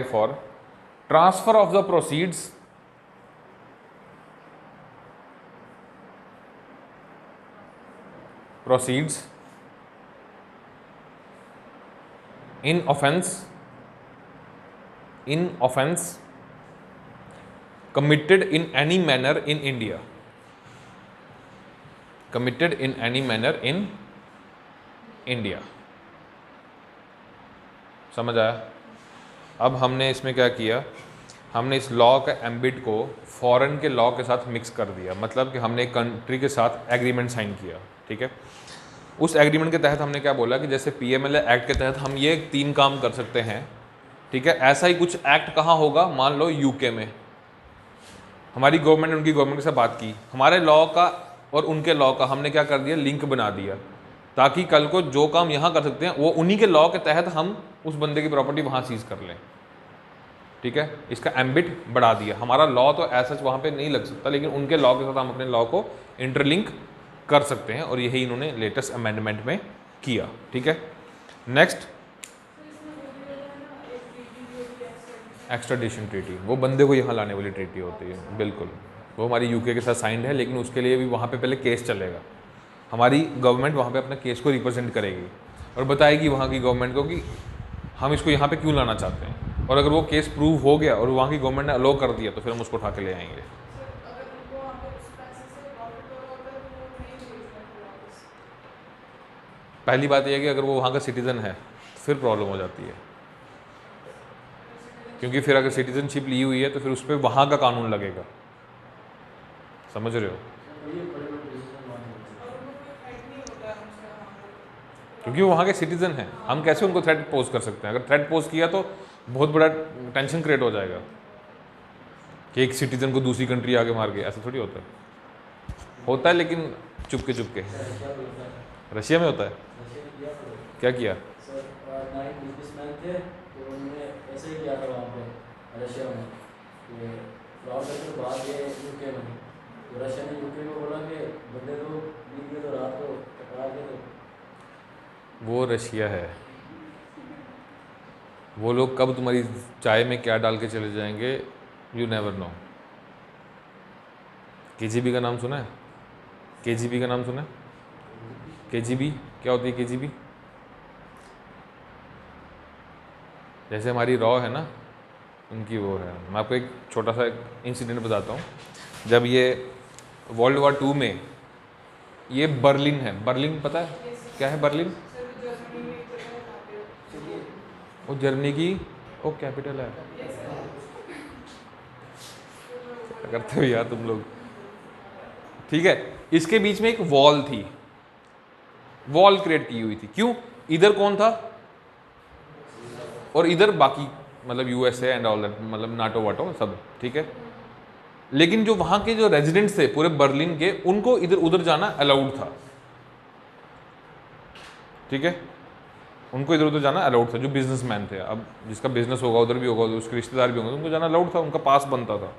for transfer of the proceeds in offence committed in any manner in India. समझ आया? अब हमने इसमें क्या किया, हमने इस लॉ का एम्बिट को फॉरेन के लॉ के साथ मिक्स कर दिया. मतलब कि हमने एक कंट्री के साथ एग्रीमेंट साइन किया. ठीक है, उस एग्रीमेंट के तहत हमने क्या बोला कि जैसे पीएमएलए एक्ट के तहत हम ये 3 काम कर सकते हैं. ठीक है, ऐसा ही कुछ एक्ट कहाँ होगा, मान लो यूके में. हमारी गवर्नमेंट ने उनकी गवर्नमेंट के साथ बात की, हमारे लॉ का और उनके लॉ का हमने क्या कर दिया, लिंक बना दिया, ताकि कल को जो काम यहाँ कर सकते हैं वो उन्हीं के लॉ के तहत हम उस बंदे की प्रॉपर्टी वहाँ सीज कर लें. ठीक है, इसका एम्बिट बढ़ा दिया. हमारा लॉ तो ऐसा वहाँ पे नहीं लग सकता, लेकिन उनके लॉ के साथ हम अपने लॉ को इंटरलिंक कर सकते हैं, और यही इन्होंने लेटेस्ट अमेंडमेंट में किया. ठीक है, नेक्स्ट एक्स्ट्राडिशन ट्रीटी. वो बंदे को यहाँ लाने वाली ट्रीटी होती है. बिल्कुल, वो हमारी यूके के साथ साइंड है, लेकिन उसके लिए भी वहाँ पे पहले केस चलेगा. हमारी गवर्नमेंट वहाँ पे अपने केस को रिप्रेजेंट करेगी और बताएगी वहाँ की गवर्नमेंट को कि हम इसको यहाँ पे क्यों लाना चाहते हैं, और अगर वो केस प्रूव हो गया और वहाँ की गवर्नमेंट ने अलो कर दिया तो फिर हम उसको उठा के ले आएंगे. पहली बात यह है कि अगर वो वहाँ का सिटीज़न है फिर प्रॉब्लम हो जाती है, क्योंकि फिर अगर सिटीजनशिप ली हुई है तो फिर उस पर वहाँ का कानून लगेगा. समझ रहे हो? क्योंकि वो वहाँ के सिटीज़न हैं, हम कैसे उनको थ्रेट पोज कर सकते हैं? अगर थ्रेट पोज किया तो बहुत बड़ा टेंशन क्रिएट हो जाएगा कि एक सिटीज़न को दूसरी कंट्री आगे मार के. ऐसा थोड़ी होता है, लेकिन चुपके रशिया में होता है. क्या किया? ऐसे ही किया था वहाँ पे रशिया में, फ्रॉड करने के बाद ये यूके में, तो रशिया ने यूके को बोला कि बंदे तो मिल गए तो रात को टकरा गए. तो वो रशिया है, वो लोग कब तुम्हारी चाय में क्या डाल के चले जाएंगे, यू नेवर नो. केजीबी का नाम सुना है? केजीबी का नाम सुना है? केजीबी क्या होती है? केजीबी जैसे हमारी रॉ है ना, उनकी वो है. मैं आपको एक छोटा सा इंसिडेंट बताता हूँ. जब ये वर्ल्ड वॉर 2 में ये बर्लिन है, बर्लिन पता है क्या है? बर्लिन वो जर्मनी की वो कैपिटल है. क्या करते हो यार तुम लोग? ठीक है, इसके बीच में एक वॉल थी, वॉल क्रिएट की हुई थी. क्यों? इधर कौन था और इधर बाकी, मतलब यूएसए एंड ऑल दैट, मतलब नाटो वाटो सब. ठीक है, लेकिन जो वहाँ के जो रेजिडेंट्स थे पूरे बर्लिन के, उनको इधर उधर जाना अलाउड था. ठीक है, उनको इधर उधर जाना अलाउड था, जो बिजनेसमैन थे. अब जिसका बिजनेस होगा उधर भी होगा, उसके रिश्तेदार भी होंगे, तो उनको जाना अलाउड था, उनका पास बनता था.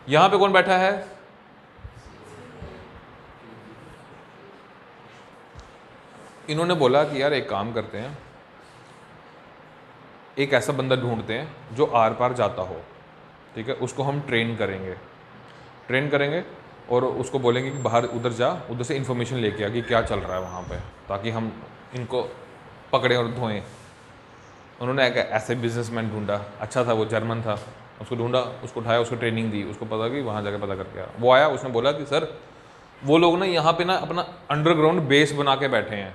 यहाँ पे कौन बैठा है? इन्होंने बोला कि यार एक काम करते हैं, एक ऐसा बंदा ढूंढते हैं जो आर पार जाता हो, ठीक है, उसको हम ट्रेन करेंगे और उसको बोलेंगे कि बाहर उधर जा, उधर से इन्फॉर्मेशन लेके आ कि क्या चल रहा है वहाँ पे, ताकि हम इनको पकड़ें और धोएं। उन्होंने एक ऐसे बिजनेसमैन ढूंढा, अच्छा था वो, जर्मन था, उसको ढूंढा, उसको उठाया, उसको ट्रेनिंग दी, उसको पता कि वहाँ जाके पता करके आया। वो आया, उसने बोला कि सर वो लोग ना यहाँ पे ना अपना अंडरग्राउंड बेस बना के बैठे हैं,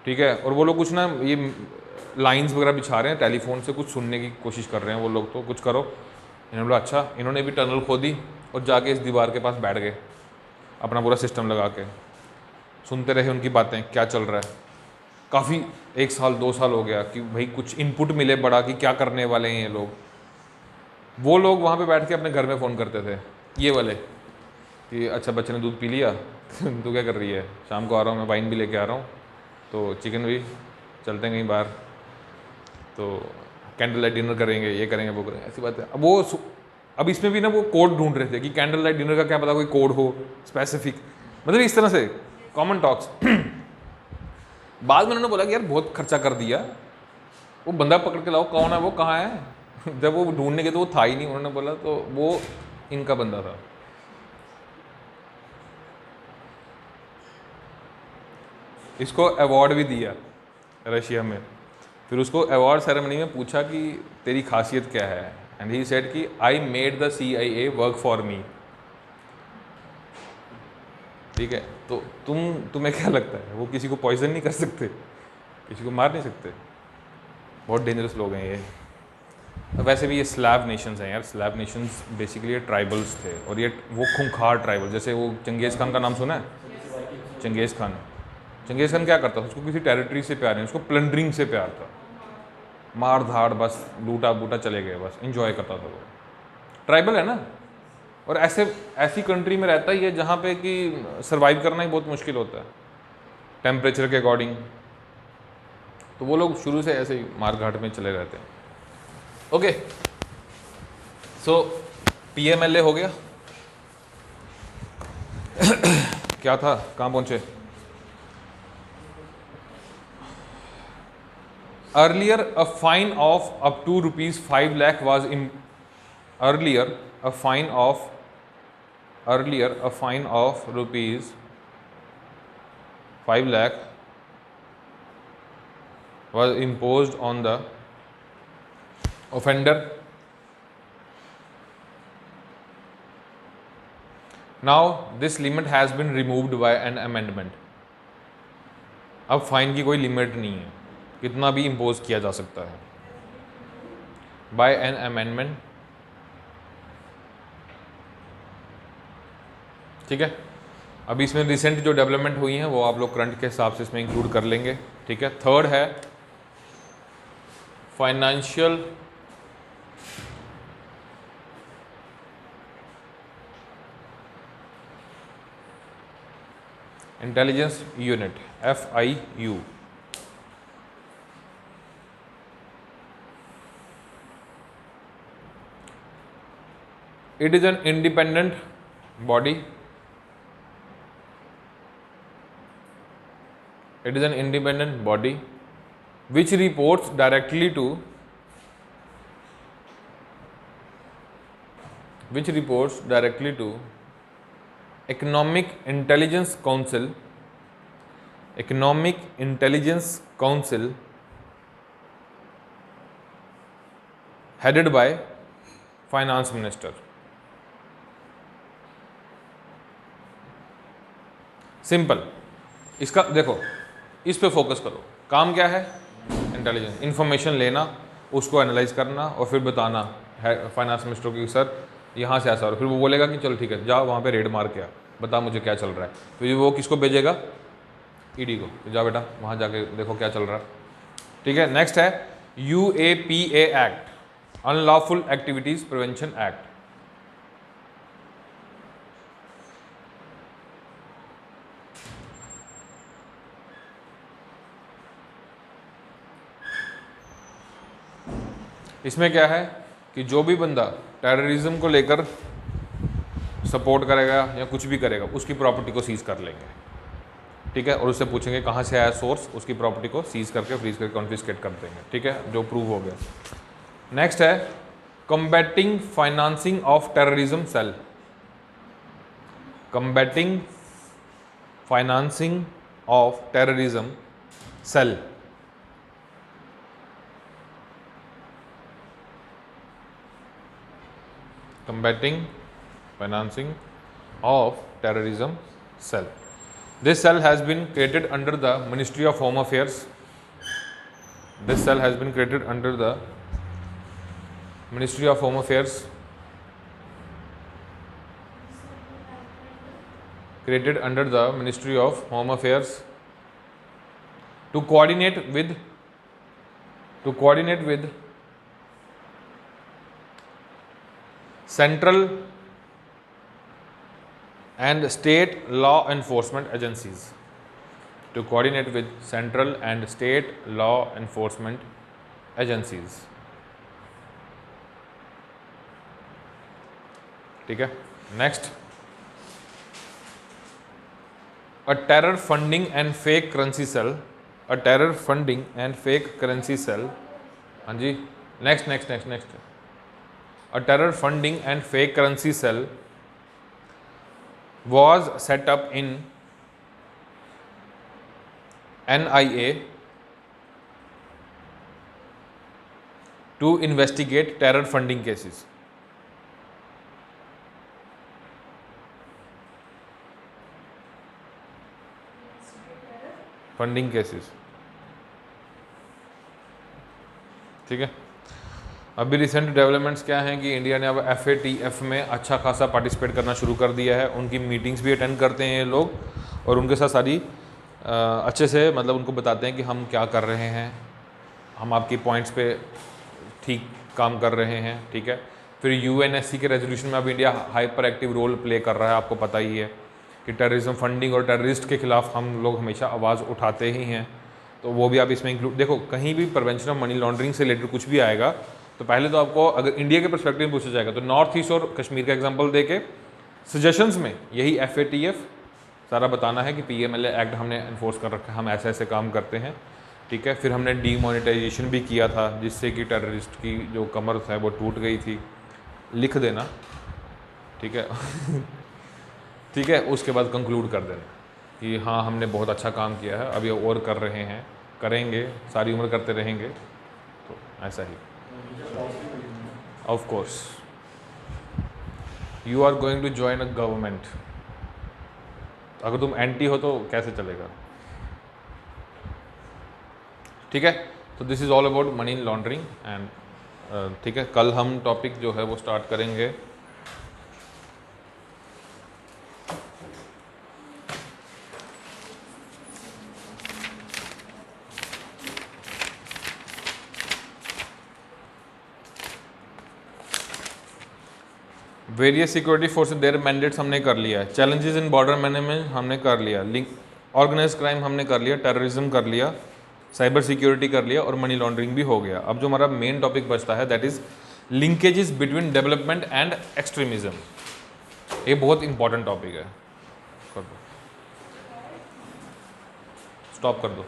ठीक है, और वो लोग कुछ ना ये लाइंस वगैरह बिछा रहे हैं, टेलीफोन से कुछ सुनने की कोशिश कर रहे हैं वो लोग, तो कुछ करो। इन्होंने बोला अच्छा। इन्होंने भी टनल खोदी और जाके इस दीवार के पास बैठ गए, अपना पूरा सिस्टम लगा के सुनते रहे उनकी बातें, क्या चल रहा है। काफ़ी 1 साल 2 साल हो गया कि भाई कुछ इनपुट मिले बड़ा कि क्या करने वाले हैं ये लोग। वो लोग वहाँ पे बैठ के अपने घर में फ़ोन करते थे, ये वाले, कि अच्छा बच्चे ने दूध पी लिया तू क्या कर रही है? शाम को आ रहा हूँ मैं, वाइन भी लेके आ रहा हूँ, तो चिकन भी, चलते हैं कहीं बाहर, तो कैंडल लाइट डिनर करेंगे, ये करेंगे वो करेंगे, ऐसी बात है। अब इसमें भी ना वो कोड ढूंढ रहे थे कि कैंडल लाइट डिनर का क्या पता कोई कोड हो स्पेसिफिक, मतलब इस तरह से कॉमन टॉक्स। बाद में उन्होंने बोला कि यार बहुत खर्चा कर दिया, वो बंदा पकड़ के लाओ, कौन है वो, कहाँ है? जब वो ढूंढने गए तो वो था ही नहीं। उन्होंने बोला तो वो इनका बंदा था। इसको अवार्ड भी दिया रशिया में। फिर उसको अवार्ड सेरेमनी में पूछा कि तेरी खासियत क्या है, एंड ही सेड कि I made the CIA work for me. ठीक है, तो तुम्हें क्या लगता है वो किसी को पॉइजन नहीं कर सकते, किसी को मार नहीं सकते? बहुत डेंजरस लोग हैं ये। वैसे भी ये स्लैब नेशंस हैं यार, स्लैब नेशंस बेसिकली ये ट्राइबल्स थे, और ये वो खूंखार ट्राइबल, जैसे वो चंगेज़ खान का नाम सुना है? चंगेज़ खान क्या करता था? उसको किसी टेरिटरी से प्यार नहीं, उसको प्लंडरिंग से प्यार था, मार धाड़, बस लूटा बूटा चले गए, बस इंजॉय करता था वो। ट्राइबल है ना, और ऐसी कंट्री में रहता ही है जहाँ पे कि सर्वाइव करना ही बहुत मुश्किल होता है टेम्परेचर के अकॉर्डिंग, तो वो लोग शुरू से ऐसे ही मार घाट में चले रहते हैं। ओके, सो PMLA हो गया। क्या था, कहाँ पहुँचे? Earlier, a fine of up to rupees 5 lakh was earlier a fine of rupees 5 lakh was imposed on the offender. Now this limit has been removed by an amendment. अब फाइन की कोई लिमिट नहीं है, कितना भी इम्पोज किया जा सकता है, बाय एन अमेंडमेंट। ठीक है, अभी इसमें रिसेंट जो डेवलपमेंट हुई हैं वो आप लोग करंट के हिसाब से इसमें इंक्लूड कर लेंगे। ठीक है, थर्ड है financial intelligence unit, FIU। It is an independent body. It is an independent body which reports directly to Economic Intelligence Council, headed by finance minister. Simple, इसका देखो, इस पे फोकस करो। काम क्या है? इंटेलिजेंस, इंफॉर्मेशन लेना, उसको एनालाइज करना और फिर बताना है फाइनेंस मिनिस्टर की सर यहाँ से ऐसा, और फिर वो बोलेगा कि चलो ठीक है जाओ वहाँ पे रेड मार के आ, बता मुझे क्या चल रहा है। फिर वो किसको भेजेगा? ED को, तो जाओ बेटा वहाँ जाके देखो क्या चल रहा है। ठीक है, नेक्स्ट है UAPA act, unlawful activities prevention act. इसमें क्या है कि जो भी बंदा टेररिज्म को लेकर सपोर्ट करेगा या कुछ भी करेगा उसकी प्रॉपर्टी को सीज़ कर लेंगे, ठीक है, और उससे पूछेंगे कहाँ से आया सोर्स, उसकी प्रॉपर्टी को सीज़ करके फ्रीज करके कॉन्फिस्केट कर देंगे, ठीक है, जो प्रूव हो गया। नेक्स्ट है combating financing of terrorism cell. Combating financing of terrorism cell. Combating financing of terrorism cell. This cell has been created under the Ministry of Home Affairs. This cell has been created under the Ministry of Home Affairs. Created under the Ministry of Home Affairs to coordinate with central and state law enforcement agencies. To coordinate with central and state law enforcement agencies. ठीक है, next a terror funding and fake currency cell. A terror funding and fake currency cell. हाँ जी, next. A terror funding and fake currency cell was set up in NIA to investigate terror funding cases. Funding cases, ठीक है। अभी रिसेंट डेवलपमेंट्स क्या हैं कि इंडिया ने अब FATF में अच्छा खासा पार्टिसिपेट करना शुरू कर दिया है। उनकी मीटिंग्स भी अटेंड करते हैं ये लोग और उनके साथ सारी अच्छे से मतलब उनको बताते हैं कि हम क्या कर रहे हैं, हम आपकी पॉइंट्स पे ठीक काम कर रहे हैं, ठीक है। फिर UNSC के रेजोल्यूशन में अब India hyper active role play कर रहा है। आपको पता ही है कि टेररिज्म फंडिंग और टेररिस्ट के खिलाफ हम लोग हमेशा आवाज़ उठाते ही हैं, तो वो भी आप इसमें इंक्लूड। देखो कहीं भी प्रिवेंशन ऑफ मनी लॉन्ड्रिंग से रिलेटेड कुछ भी आएगा तो पहले तो आपको अगर इंडिया के पर्सपेक्टिव में पूछा जाएगा तो नॉर्थ ईस्ट और कश्मीर का एग्जांपल देके सजेशंस में यही FATF सारा बताना है कि PMLA एक्ट हमने इन्फोर्स कर रखा है, हम ऐसे ऐसे काम करते हैं, ठीक है। फिर हमने डीमोनेटाइजेशन भी किया था जिससे कि टेररिस्ट की जो कमर है वो टूट गई थी, लिख देना, ठीक है ठीक है। उसके बाद कंक्लूड कर देना कि हाँ हमने बहुत अच्छा काम किया है, अब ये और कर रहे हैं, करेंगे, सारी उम्र करते रहेंगे, तो ऐसा ही। Of course you are going to join a government, अगर तुम एंटी हो तो कैसे चलेगा, ठीक है। तो this is all about money laundering and ठीक है। कल हम टॉपिक जो है वो स्टार्ट करेंगे various security forces their mandates हमने कर लिया है, चैलेंजेस इन बॉर्डर मैनेजमेंट हमने कर लिया, लिंक ऑर्गेनाइज क्राइम हमने कर लिया, टेररिज्म कर लिया, साइबर सिक्योरिटी कर लिया और मनी लॉन्ड्रिंग भी हो गया। अब जो हमारा मेन टॉपिक बचता है that is linkages between development and extremism. ये बहुत इंपॉर्टेंट टॉपिक है। कर दो, स्टॉप कर दो।